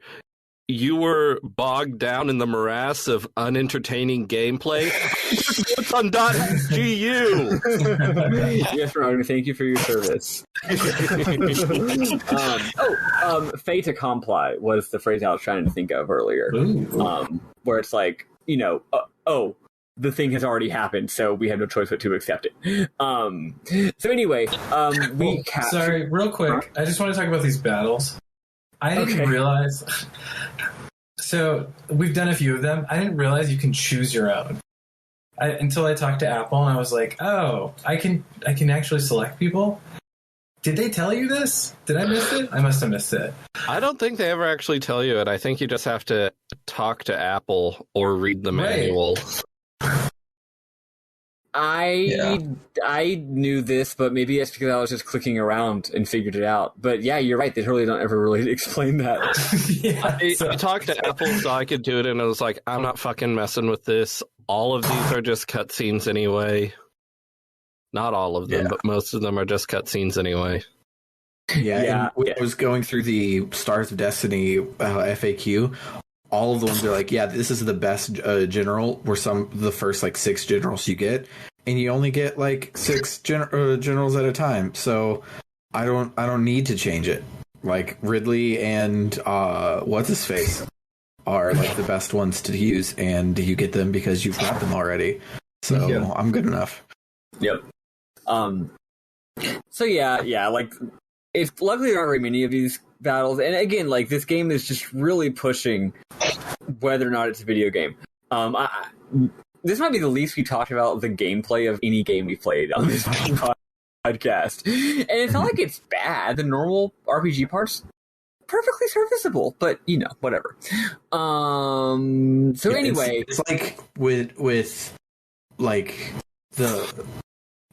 you were bogged down in the morass of unentertaining gameplay. It's on .gu. Yes, Ron, thank you for your service. Fait accompli was the phrase I was trying to think of earlier. Where it's like, the thing has already happened, so we have no choice but to accept it. So anyway, we captured... Sorry, real quick. I just want to talk about these battles. I didn't realize... So, we've done a few of them. I didn't realize you can choose your own. Until I talked to Apple, and I was like, oh, I can actually select people? Did they tell you this? Did I miss it? I must have missed it. I don't think they ever actually tell you it. I think you just have to talk to Apple or read the manual. I knew this, but maybe it's because I was just clicking around and figured it out. But yeah, you're right. They totally don't ever really explain that. I talked to Apple so I could do it, and I was like, I'm not fucking messing with this. All of these are just cutscenes anyway. Not all of them, but most of them are just cutscenes anyway. I was going through the Stars of Destiny FAQ. All of the ones are like, this is the best general. Were the first like 6 generals you get, and you only get like 6 generals at a time. So I don't need to change it. Like Ridley and what's his face are like the best ones to use, and you get them because you've got them already. So I'm good enough. Yep. So like it's luckily there aren't very many of these battles, and again, like this game is just really pushing whether or not it's a video game. This might be the least we talked about the gameplay of any game we played on this podcast, and it's not like it's bad. The normal RPG parts perfectly serviceable, but whatever. So anyway, it's like with like the.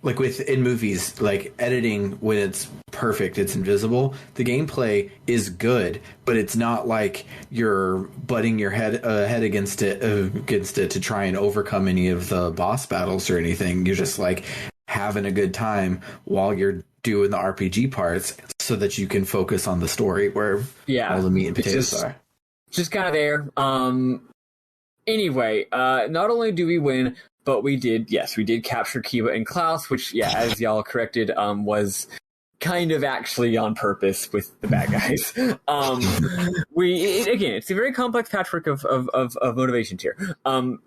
Like in movies, like editing, when it's perfect, it's invisible. The gameplay is good, but it's not like you're butting your head against it to try and overcome any of the boss battles or anything. You're just like having a good time while you're doing the RPG parts, so that you can focus on the story where all the meat and potatoes are. Just kind of there. Anyway, not only do we win, but we did capture Kiba and Klaus, which, as y'all corrected, was kind of actually on purpose with the bad guys. It's a very complex patchwork of motivations here.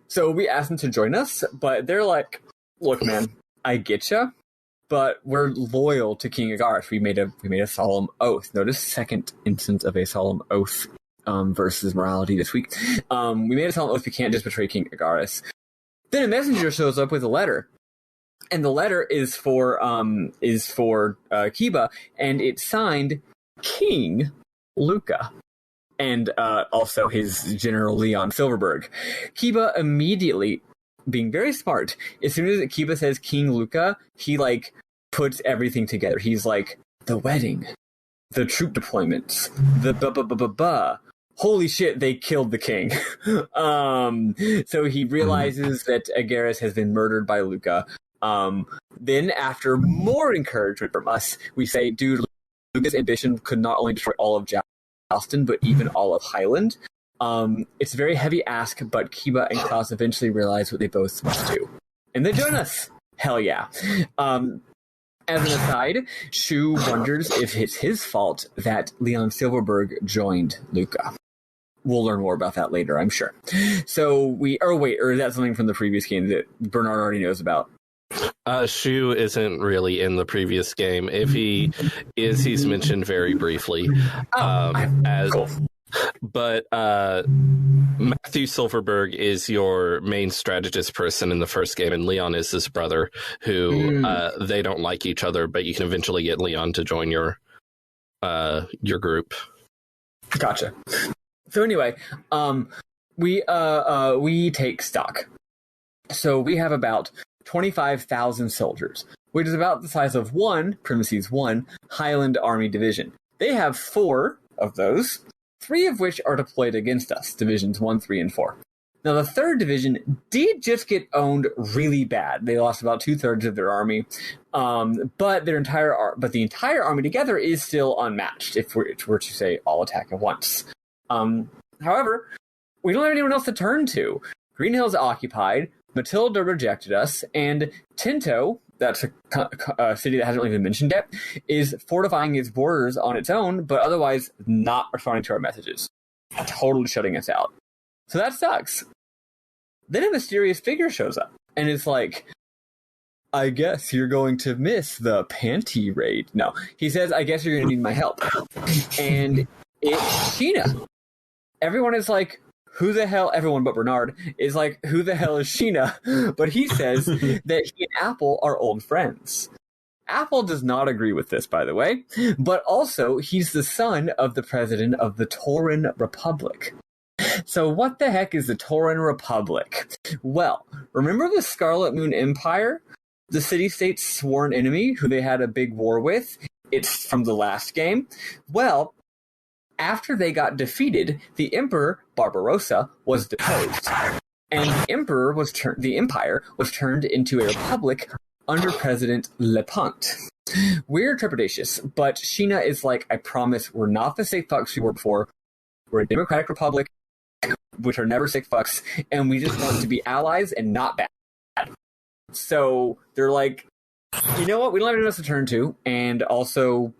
So we asked them to join us, but they're like, look, man, I get ya, but we're loyal to King Agaris. We made a solemn oath. Notice second instance of a solemn oath versus morality this week. We made a solemn oath we can't just betray King Agaris. Then a messenger shows up with a letter, and the letter is for Kiba, and it's signed King Luca, and also his General Leon Silverberg. Kiba immediately, being very smart, as soon as Kiba says King Luca, he like puts everything together. He's like, the wedding, the troop deployments, the holy shit, they killed the king. So he realizes that Agaris has been murdered by Luca. Then, after more encouragement from us, we say, dude, Luca's ambition could not only destroy all of Charleston, but even all of Highland. It's a very heavy ask, but Kiba and Klaus eventually realize what they both must do. And they join us. Hell yeah. As an aside, Shu wonders if it's his fault that Leon Silverberg joined Luca. We'll learn more about that later, I'm sure. So or is that something from the previous game that Bernard already knows about? Shu isn't really in the previous game. If he is, he's mentioned very briefly. Cool. But Matthew Silverberg is your main strategist person in the first game, and Leon is his brother, who they don't like each other, but you can eventually get Leon to join your group. Gotcha. So anyway, we take stock. So we have about 25,000 soldiers, which is about the size of one Highland Army division. They have 4 of those, 3 of which are deployed against us, divisions 1, 3, and 4. Now, the 3rd division did just get owned really bad. They lost about 2/3 of their army, but the entire army together is still unmatched, if we were to say all attack at once. However, we don't have anyone else to turn to. Green Hill's occupied, Matilda rejected us, and Tinto, that's a city that hasn't really been mentioned yet, is fortifying its borders on its own, but otherwise not responding to our messages. Totally shutting us out. So that sucks. Then a mysterious figure shows up, and it's like, I guess you're going to miss the panty raid. No, he says, I guess you're going to need my help. And it's Sheena. Everyone is like, who the hell, everyone but Bernard, is like, who the hell is Sheena? But he says that he and Apple are old friends. Apple does not agree with this, by the way, but also he's the son of the president of the Tauran Republic. So what the heck is the Tauran Republic? Well, remember the Scarlet Moon Empire? The city-state's sworn enemy who they had a big war with? It's from the last game. Well, after they got defeated, the Emperor Barbarossa was deposed, and the empire was turned into a republic under President Lepont. We're trepidatious, but Sheena is like, I promise we're not the sick fucks we were before. We're a democratic republic, which are never sick fucks, and we just want to be allies and not bad. So they're like, you know what, we don't have anyone else to turn to, and also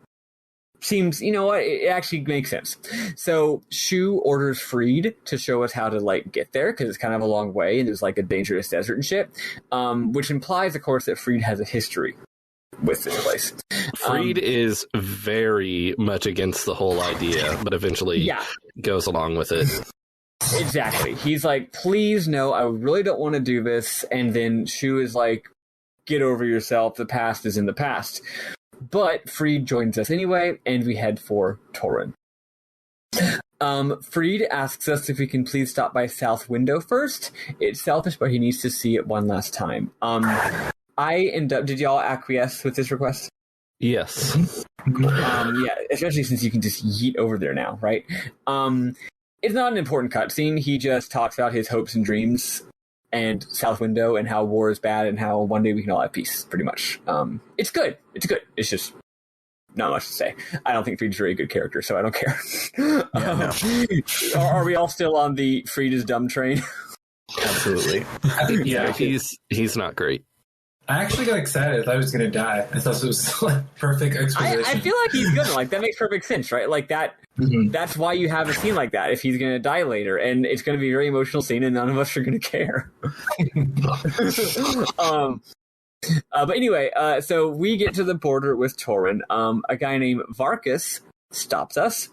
seems, you know what, it actually makes sense. So Shu orders Freed to show us how to like get there, because it's kind of a long way and there's like a dangerous desert and shit, which implies, of course, that Freed has a history with this place. Freed is very much against the whole idea, but eventually goes along with it. Exactly. He's like, please no, I really don't want to do this. And then Shu is like, get over yourself, the past is in the past. But Freed joins us anyway, and we head for Tauran. Freed asks us if we can please stop by South Window first. It's selfish, but he needs to see it one last time. Did y'all acquiesce with this request? Yes. Yeah, especially since you can just yeet over there now, right? It's not an important cutscene. He just talks about his hopes and dreams and South Window and how war is bad and how one day we can all have peace, pretty much. It's good. It's good. It's just not much to say. I don't think Freed's a very good character, so I don't care. Are we all still on the Freed is dumb train? Absolutely. Yeah, he's not great. I actually got excited. I thought he was going to die. I thought it was like perfect exposition. I feel like he's good. Like, that makes perfect sense, right? Like, that. Mm-hmm. That's why you have a scene like that, if he's going to die later. And it's going to be a very emotional scene, and none of us are going to care. But anyway, so we get to the border with Tauran. A guy named Varkas stops us.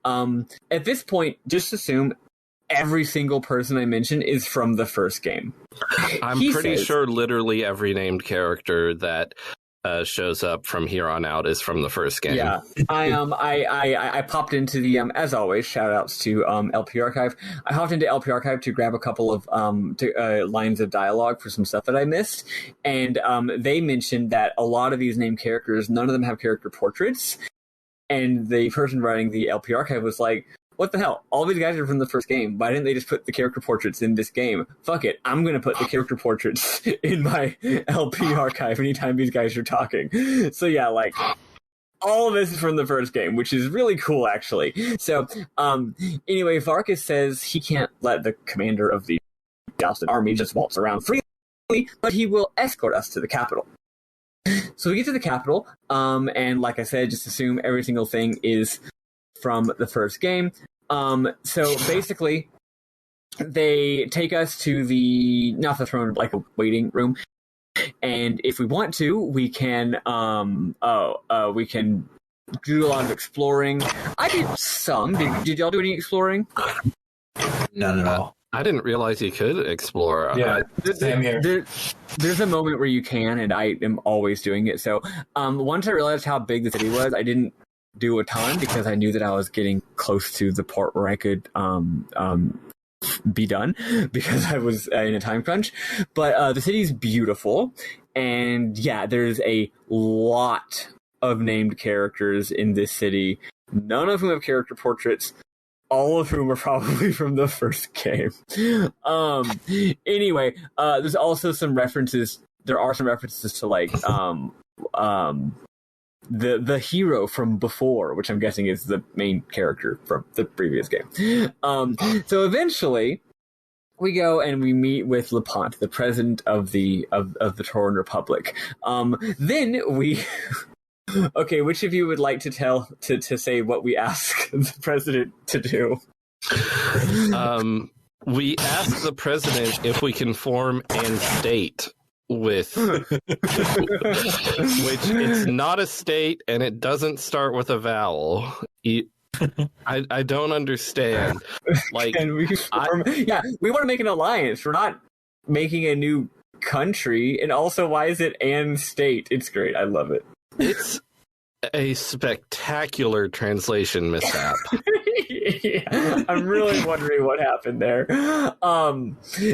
At this point, just assume every single person I mention is from the first game. I'm pretty sure literally every named character that shows up from here on out is from the first game. Yeah, I popped into the as always, shout outs to LP Archive. I hopped into LP Archive to grab a couple of lines of dialogue for some stuff that I missed, and they mentioned that a lot of these named characters, none of them have character portraits, and the person writing the LP Archive was like, what the hell? All these guys are from the first game. Why didn't they just put the character portraits in this game? Fuck it. I'm going to put the character portraits in my LP archive anytime these guys are talking. So yeah, like, all of this is from the first game, which is really cool, actually. So, anyway, Varkas says he can't let the commander of the Dalston army just waltz around freely, but he will escort us to the capital. So we get to the capital, and like I said, just assume every single thing is from the first game. So basically, they take us to not the throne, like a waiting room. And if we want to, we can do a lot of exploring. I did some. Did y'all do any exploring? None at all. I didn't realize you could explore. Yeah, same here. There's a moment where you can, and I am always doing it. So once I realized how big the city was, I didn't do a ton because I knew that I was getting close to the part where I could be done because I was in a time crunch. But the city's beautiful, and yeah, there's a lot of named characters in this city, none of whom have character portraits, all of whom are probably from the first game. Anyway, there's also some references. There are some references to like the hero from before, which I'm guessing is the main character from the previous game. So eventually, we go and we meet with Lepant, the president of the Tauren Republic. Then we. Okay, which of you would like to say what we ask the president to do? We ask the president if we can form an state with which it's not a state and it doesn't start with a vowel. I don't understand. Like, we want to make an alliance. We're not making a new country. And also, why is it an state? It's great. I love it. It's a spectacular translation mishap. Yeah, I'm really wondering what happened there.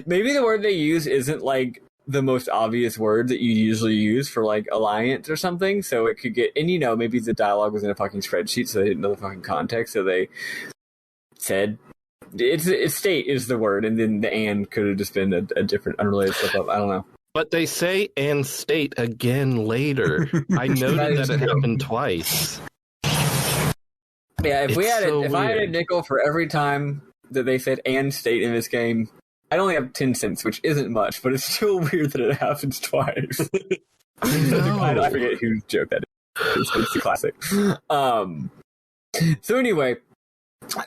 Maybe the word they use isn't like the most obvious word that you usually use for like alliance or something, so it could get, and maybe the dialogue was in a fucking spreadsheet, so they didn't know the fucking context, so they said it's state is the word, and then the and could have just been a different unrelated slip up. I don't know. But they say and state again later. I noted that it happened twice. Yeah, if I had a nickel for every time that they said and state in this game, I'd only have 10 cents, which isn't much, but it's still weird that it happens twice. I forget whose joke that is. It's a classic. So anyway,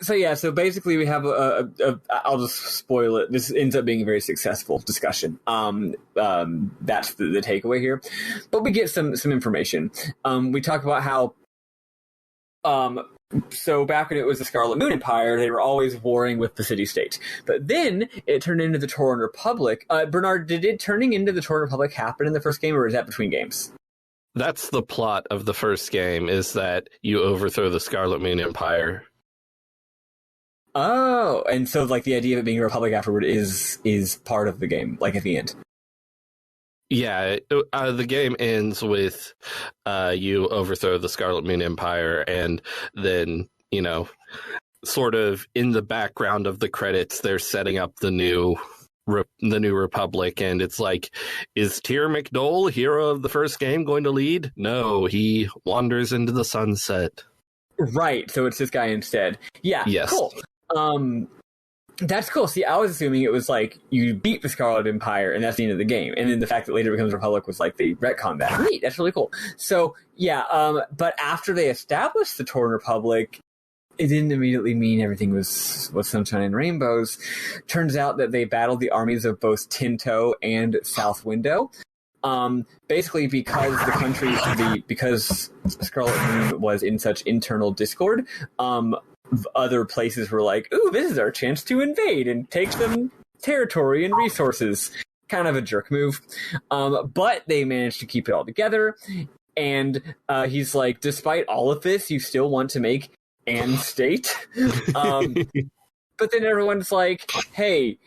so basically we have I'll just spoil it. This ends up being a very successful discussion. That's the takeaway here. But we get some information. We talk about how so back when it was the Scarlet Moon Empire, they were always warring with the city-state. But then it turned into the Tauren Republic. Bernard, did turning into the Tauren Republic happen in the first game, or is that between games? That's the plot of the first game, is that you overthrow the Scarlet Moon Empire. Oh, and so like the idea of it being a republic afterward is part of the game, like at the end. Yeah, the game ends with you overthrow the Scarlet Moon Empire, and then, sort of in the background of the credits, they're setting up the new republic, and it's like, is Tyr BcDohl, hero of the first game, going to lead? No, he wanders into the sunset. Right, so it's this guy instead. Yeah, yes. Cool. That's cool. See, I was assuming it was like you beat the Scarlet Empire and that's the end of the game. And then the fact that later it becomes Republic was like the retcon that. Neat, that's really cool. So, yeah, but after they established the Tauren Republic, it didn't immediately mean everything was sunshine and rainbows. Turns out that they battled the armies of both Tinto and South Window. Basically because the country, because Scarlet Moon was in such internal discord, other places were like, ooh, this is our chance to invade and take some territory and resources. Kind of a jerk move. But they managed to keep it all together. And he's like, despite all of this, you still want to make an state? But then everyone's like, hey,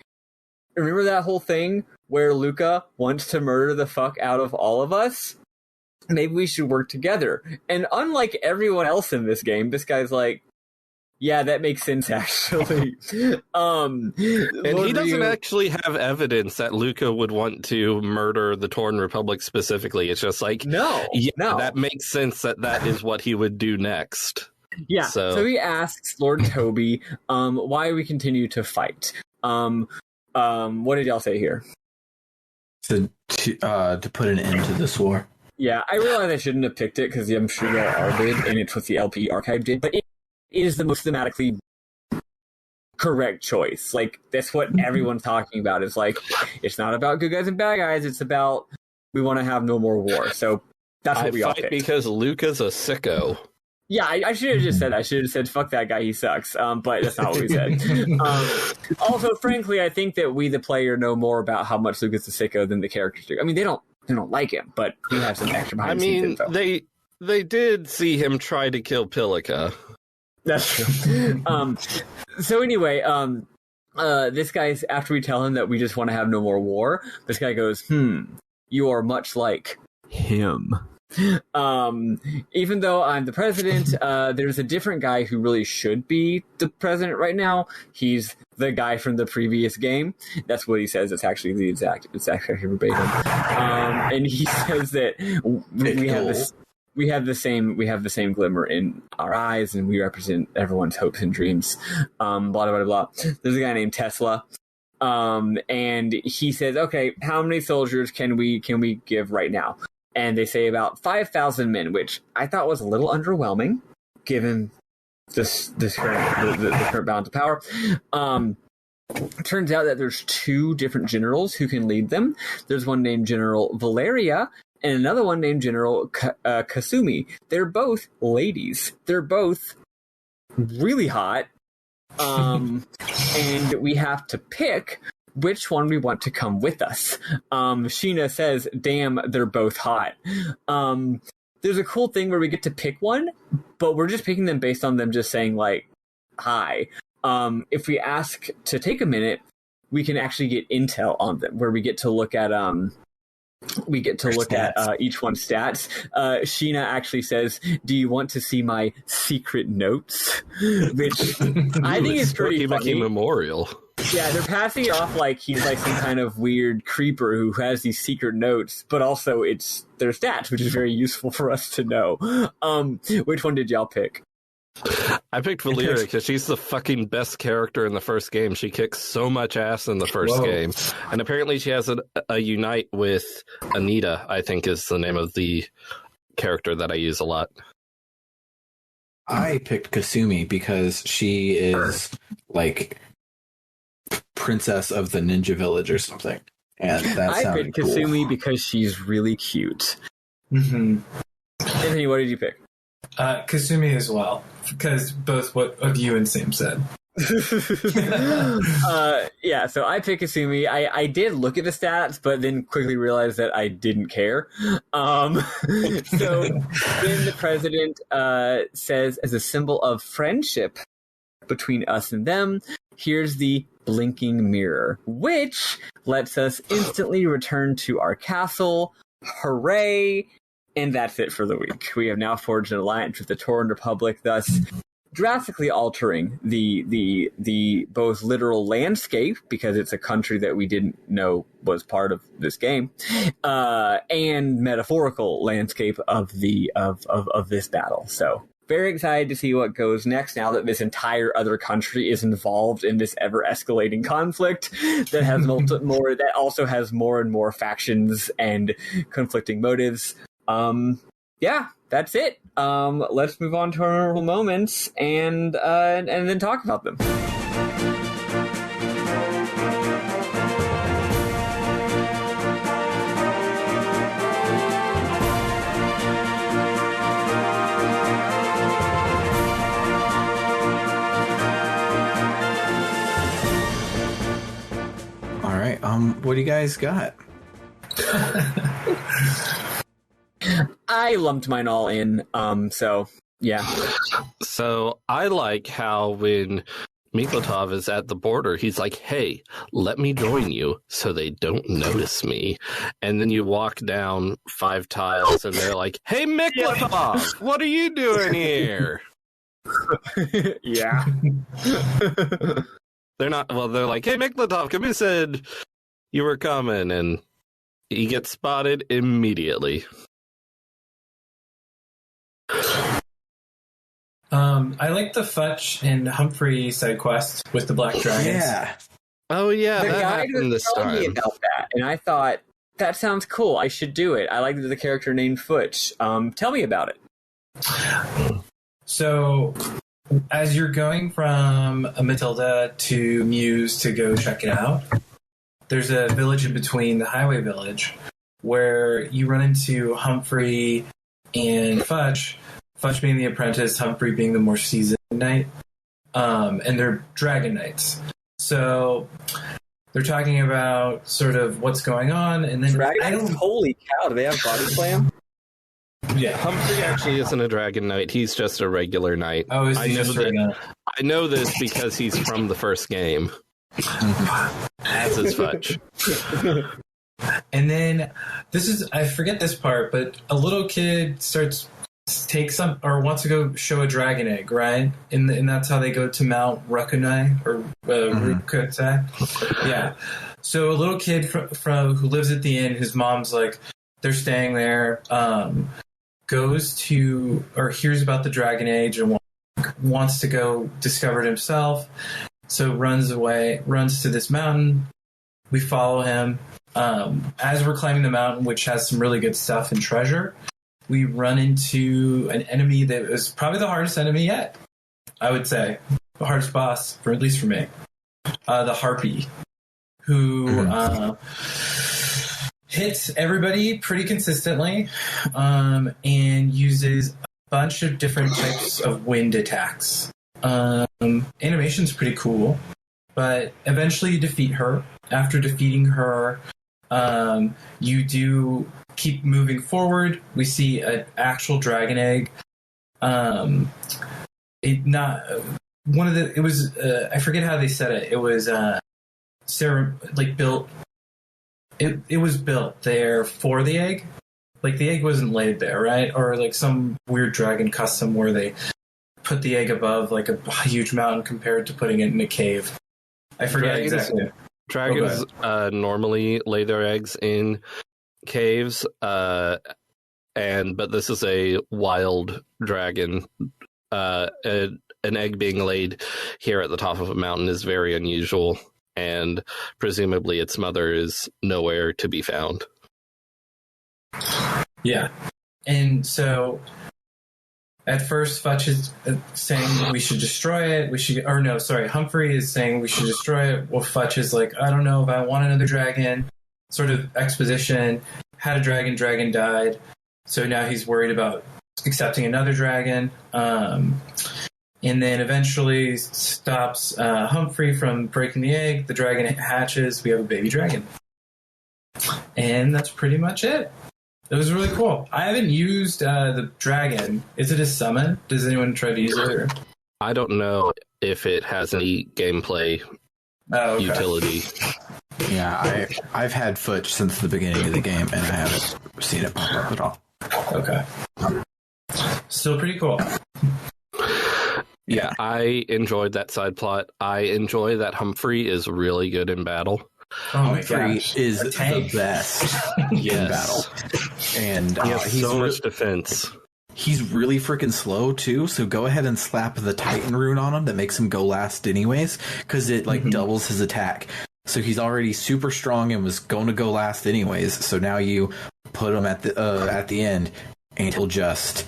remember that whole thing where Luca wants to murder the fuck out of all of us? Maybe we should work together. And unlike everyone else in this game, this guy's like, yeah, that makes sense, actually. And he doesn't actually have evidence that Luca would want to murder the Tauren Republic specifically. It's just like, no, that makes sense that is what he would do next. Yeah, so he asks Lord Toby why we continue to fight. What did y'all say here? To put an end to this war. Yeah, I realize I shouldn't have picked it because I'm sure y'all all did, and it's what the LP archive did, but it is the most thematically correct choice. Like, that's what everyone's talking about. It's like, it's not about good guys and bad guys, it's about we want to have no more war. So that's what we all picked. Because Luca's a sicko. Yeah, I should have just said that. I should have said, fuck that guy, he sucks. But that's not what we said. Also, frankly, I think that we, the player, know more about how much Luca's a sicko than the characters do. I mean, they don't like him, but we have some extra behind the scenes info. They did see him try to kill Pilica. That's true. So anyway, this guy's, after we tell him that we just want to have no more war, this guy goes, you are much like him. Even though I'm the president, there's a different guy who really should be the president right now. He's the guy from the previous game. That's what he says. It's actually verbatim. And he says that we have the same glimmer in our eyes, and we represent everyone's hopes and dreams. Blah blah blah blah. There's a guy named Tesla. And he says, okay, how many soldiers can we give right now? And they say about 5,000 men, which I thought was a little underwhelming, given this current balance of power. Turns out that there's two different generals who can lead them. There's one named General Valeria and another one named General Kasumi. They're both ladies. They're both really hot. And we have to pick which one we want to come with us. Sheena says, damn, they're both hot. There's a cool thing where we get to pick one, but we're just picking them based on them just saying, like, hi. If we ask to take a minute, we can actually get intel on them, where we get to look at each one's stats. Sheena actually says, do you want to see my secret notes? Which I think is pretty funny. Memorial. Yeah, they're passing it off like he's like some kind of weird creeper who has these secret notes, but also it's their stats, which is very useful for us to know. Which one did y'all pick? I picked Valeria because she's the fucking best character in the first game. She kicks so much ass in the first game. And apparently she has a unite with Anita, I think is the name of the character that I use a lot. I picked Kasumi because she is like princess of the ninja village or something. And that sounded I picked Kasumi because she's really cute. Mm-hmm. Anthony, what did you pick? Kasumi as well, because both what of you and Sam said. Yeah, so I picked Kasumi. I did look at the stats, but then quickly realized that I didn't care. So then the president says, as a symbol of friendship between us and them, here's the blinking mirror, which lets us instantly return to our castle. Hooray! And that's it for the week. We have now forged an alliance with the Tauren Republic, thus drastically altering the both literal landscape, because it's a country that we didn't know was part of this game, and metaphorical landscape of this battle. So very excited to see what goes next now that this entire other country is involved in this ever-escalating conflict that has that also has more and more factions and conflicting motives. Yeah, that's it. Let's move on to our honorable moments and then talk about them. All right. What do you guys got? I lumped mine all in, so yeah. So I like how when Miklotov is at the border, he's like, hey, let me join you so they don't notice me. And then you walk down 5 tiles and they're like, hey, Miklotov, what are you doing here? Yeah. They're like, hey, Miklotov, come in, said you were coming, and he gets spotted immediately. I like the Futch and Humphrey side quest with the Black Dragons. Yeah. Oh yeah, The that guy happened this told me time. about that, and I thought that sounds cool. I should do it. I like the character named Futch. Tell me about it. So, as you're going from Matilda to Muse to go check it out, there's a village in between, the Highway Village, where you run into Humphrey and Futch, Fudge being the apprentice, Humphrey being the more seasoned knight. And they're dragon knights. So they're talking about sort of what's going on, and then holy cow, do they have body slam? Yeah, Humphrey actually isn't a dragon knight. He's just a regular knight. Oh, is he just regular? I know this because he's from the first game. As is Fudge. And then I forget this part, but a little kid wants to go show a dragon egg, right? And that's how they go to Mount Rukunai or Rukutai. Yeah. So a little kid from who lives at the inn, whose mom's like, they're staying there, goes to or hears about the dragon age and wants to go discover it himself. So runs to this mountain. We follow him. As we're climbing the mountain, which has some really good stuff and treasure, we run into an enemy that was probably the hardest enemy yet. I would say the hardest boss, at least for me. The Harpy, who hits everybody pretty consistently, and uses a bunch of different types of wind attacks. Animation's pretty cool, but eventually you defeat her. After defeating her, you do keep moving forward. We see an actual dragon egg. I forget how they said it. It was built. It was built there for the egg. Like the egg wasn't laid there, right? Or like some weird dragon custom where they put the egg above like a huge mountain compared to putting it in a cave. I forget exactly. Dragons normally lay their eggs in caves, but this is a wild dragon. An egg being laid here at the top of a mountain is very unusual, and presumably its mother is nowhere to be found. Yeah, and so at first Fudge is saying we should destroy it. Humphrey is saying we should destroy it. Well, Fudge is like, I don't know if I want another dragon. Sort of exposition. Had a dragon died. So now he's worried about accepting another dragon. And then eventually stops Humphrey from breaking the egg. The dragon hatches. We have a baby dragon. And that's pretty much it. It was really cool. I haven't used the dragon. Is it a summon? Does anyone try to use it? Or? I don't know if it has any gameplay utility. Yeah, I've had Fudge since the beginning of the game, and I haven't seen it pop up at all. Okay. Still pretty cool. Yeah, I enjoyed that side plot. I enjoy that Humphrey is really good in battle. Oh my gosh. Is the best in battle. And he has so much defense. He's really freaking slow too, so go ahead and slap the Titan rune on him that makes him go last anyways, because it doubles his attack. So he's already super strong and was going to go last anyways. So now you put him at the end, and he'll just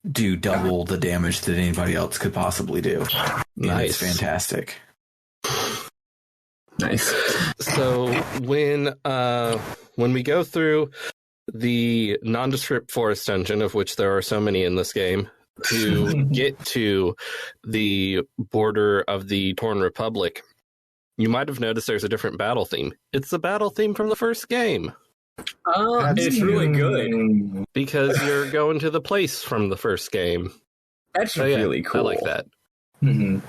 do double the damage that anybody else could possibly do. Nice. It's fantastic. Nice. So when we go through the nondescript forest dungeon, of which there are so many in this game, to get to the border of the Torn Republic, you might have noticed there's a different battle theme. It's the battle theme from the first game. Oh, it's really good. Because you're going to the place from the first game. That's really cool. I like that. Mm-hmm.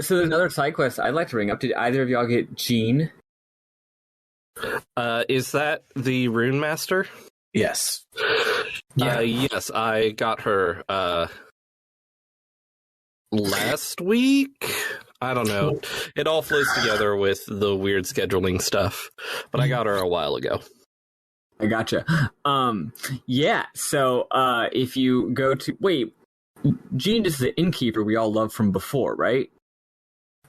So there's another side quest I'd like to bring up. Did either of y'all get Jean? Is that the Rune Master? Yes. Yes, I got her last week. I don't know. It all flows together with the weird scheduling stuff, but I got her a while ago. I gotcha. Yeah, so if you go to... Jean is the innkeeper we all love from before, right?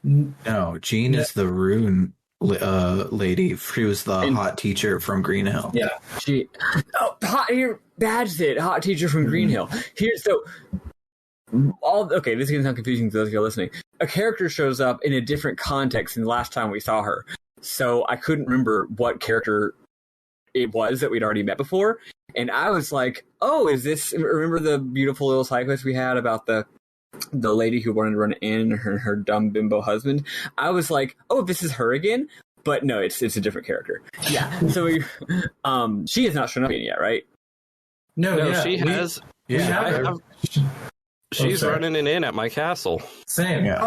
No, Jean is the Rune lady. She was the hot teacher from Green Hill. Yeah. Badge it, hot teacher from Green Hill. This is going to sound confusing to those of you listening. A character shows up in a different context than the last time we saw her. So I couldn't remember what character it was that we'd already met before. And I was like, oh, is this, remember the beautiful little side quest we had about the lady who wanted to run in her dumb bimbo husband? I was like, oh, this is her again? But no, it's a different character. Yeah. So she has not shown up yet, right? No, she has. Yeah. She's running an inn at my castle. Same. Yeah.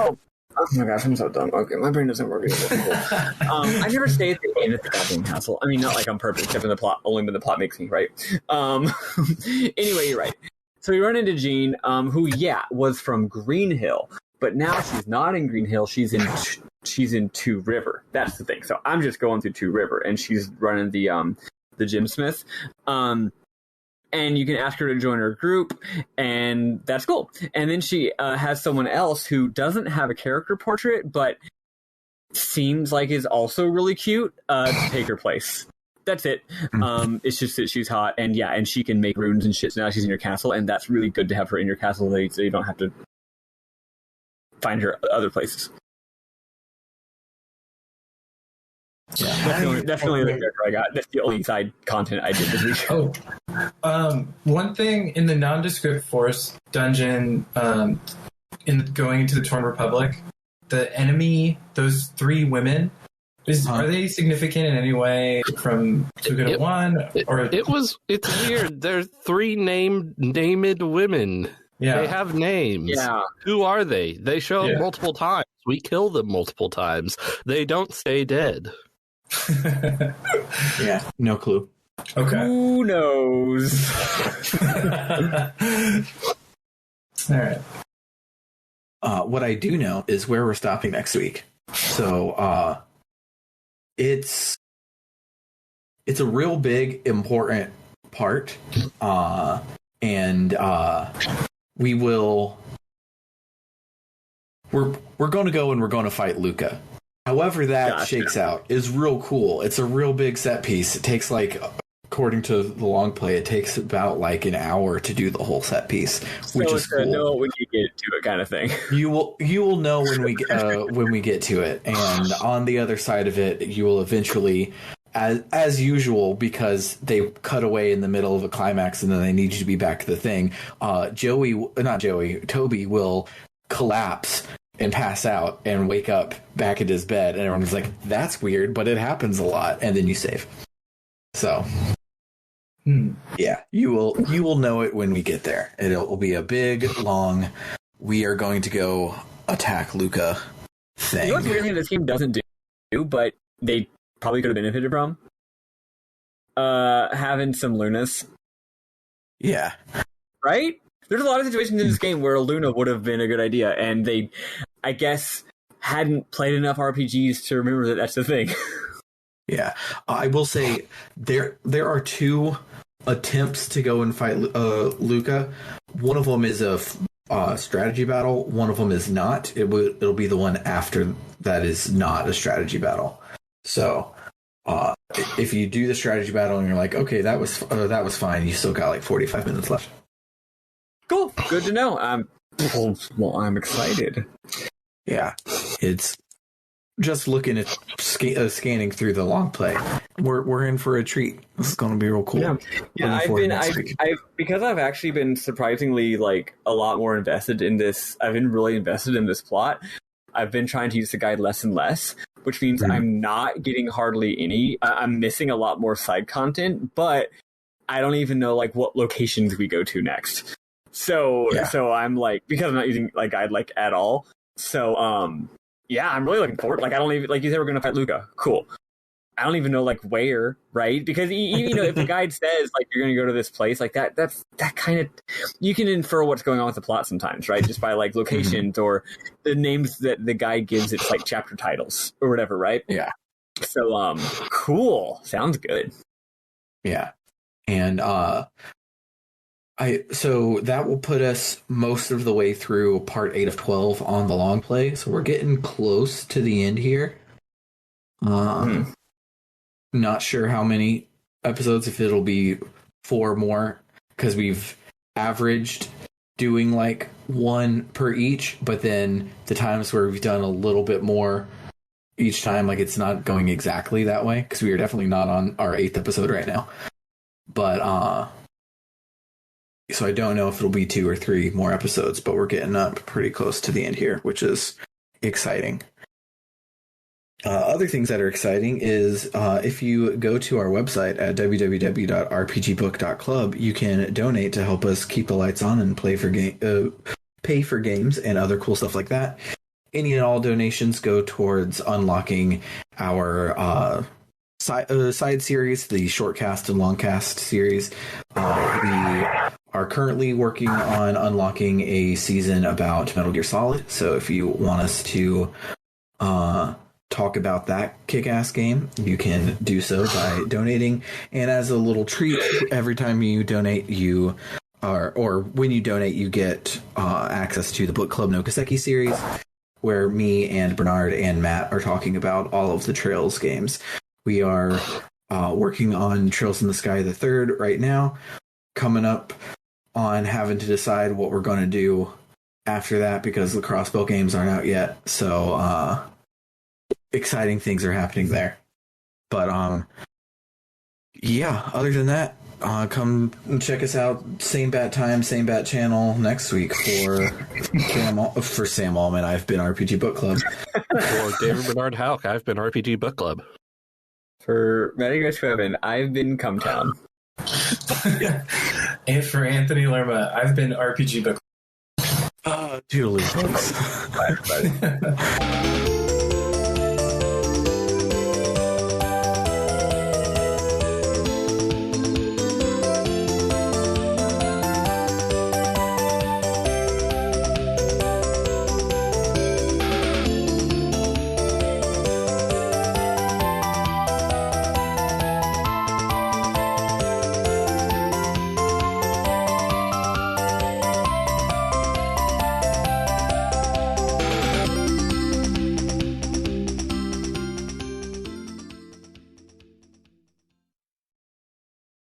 Oh my gosh, I'm so dumb. Okay, my brain doesn't work anymore. I never stay at the inn at the goddamn castle. I mean, not like on purpose, except in the plot, only when the plot makes me, right? Anyway, you're right. So we run into Jean, who, was from Green Hill, but now she's not in Green Hill. She's in Two River. That's the thing. So I'm just going through Two River, and she's running the Gymsmith. And you can ask her to join her group, and that's cool. And then she has someone else who doesn't have a character portrait, but seems like is also really cute to take her place. That's it. It's just that she's hot, and and she can make runes and shit. So now she's in your castle, and that's really good to have her in your castle so you don't have to find her other places. Yeah, that's the only character I got. That's the only side content I did this week. One thing in the nondescript force dungeon, in going into the Torn Republic, the enemy, those 3 women, are they significant in any way from Suikoden 1? It's weird. They're 3 named women. Yeah. They have names. Yeah. Who are they? They show up multiple times. We kill them multiple times. They don't stay dead. Yeah, no clue. Okay. Who knows? All right. What I do know is where we're stopping next week. So it's a real big, important part. And we're going to go and we're going to fight Luca. However that shakes out is real cool. It's a real big set piece. It takes according to the long play, it takes about an hour to do the whole set piece, which is cool. Know when you get to it, kind of thing. You will know when we get to it, and on the other side of it, you will eventually, as usual, because they cut away in the middle of a climax and then they need you to be back to the thing. Toby will collapse and pass out and wake up back at his bed, and everyone's like, that's weird, but it happens a lot, and then you save. So yeah, you will know it when we get there. It'll be a big, long, we are going to go attack Luca thing. You know what's weird thing this game doesn't do, but they probably could have benefited from? Having some Lunas. Yeah. Right? There's a lot of situations in this game where a Luna would have been a good idea, and they, I guess, hadn't played enough RPGs to remember that that's the thing. Yeah. I will say there are 2 attempts to go and fight Luca. One of them is a strategy battle. One of them is not. It'll be the one after that is not a strategy battle. So if you do the strategy battle and you're like, okay, that was fine, you still got 45 minutes left. Cool. Good to know. I'm excited. Yeah, it's just looking at scanning through the long play. We're in for a treat. This is going to be real cool. Yeah. Because I've actually been surprisingly a lot more invested in this. I've been really invested in this plot. I've been trying to use the guide less and less, which means I'm not getting hardly any. I'm missing a lot more side content, but I don't even know what locations we go to next. So I'm because I'm not using guide at all. So I'm really looking forward. I don't even you said we're gonna fight Luca. Cool. I don't even know where, right? Because if the guide says you're gonna go to this place, that kind of, you can infer what's going on with the plot sometimes, right? Just by locations or the names that the guide gives. It's chapter titles or whatever, right? Yeah. So cool. Sounds good. Yeah. And so that will put us most of the way through part 8 of 12 on the long play. So we're getting close to the end here. Not sure how many episodes, if it'll be 4 more, because we've averaged doing 1 per each, but then the times where we've done a little bit more each time, it's not going exactly that way, because we are definitely not on our 8th episode right now. But so I don't know if it'll be 2 or 3 more episodes, but we're getting up pretty close to the end here, which is exciting. Other things that are exciting is if you go to our website at www.rpgbook.club, you can donate to help us keep the lights on and pay for games and other cool stuff like that. Any and all donations go towards unlocking our side series, the shortcast and longcast series. We are currently working on unlocking a season about Metal Gear Solid. So if you want us to talk about that kick-ass game, you can do so by donating. And as a little treat, every time you donate, or when you donate, you get access to the Book Club no Kaseki series, where me and Bernard and Matt are talking about all of the Trails games. We are working on Trails in the Sky the Third right now, coming up on having to decide what we're going to do after that because the Crossbow games aren't out yet. So exciting things are happening there. But yeah, other than that, come and check us out. Same bat time, same bat channel next week for Sam Allman. I've been RPG Book Club. For David Bernard Houck, I've been RPG Book Club. For Maddy Evan, I've been Cumtown. And for Anthony Lerma, I've been RPG Book Toodaloo, folks. Bye, everybody.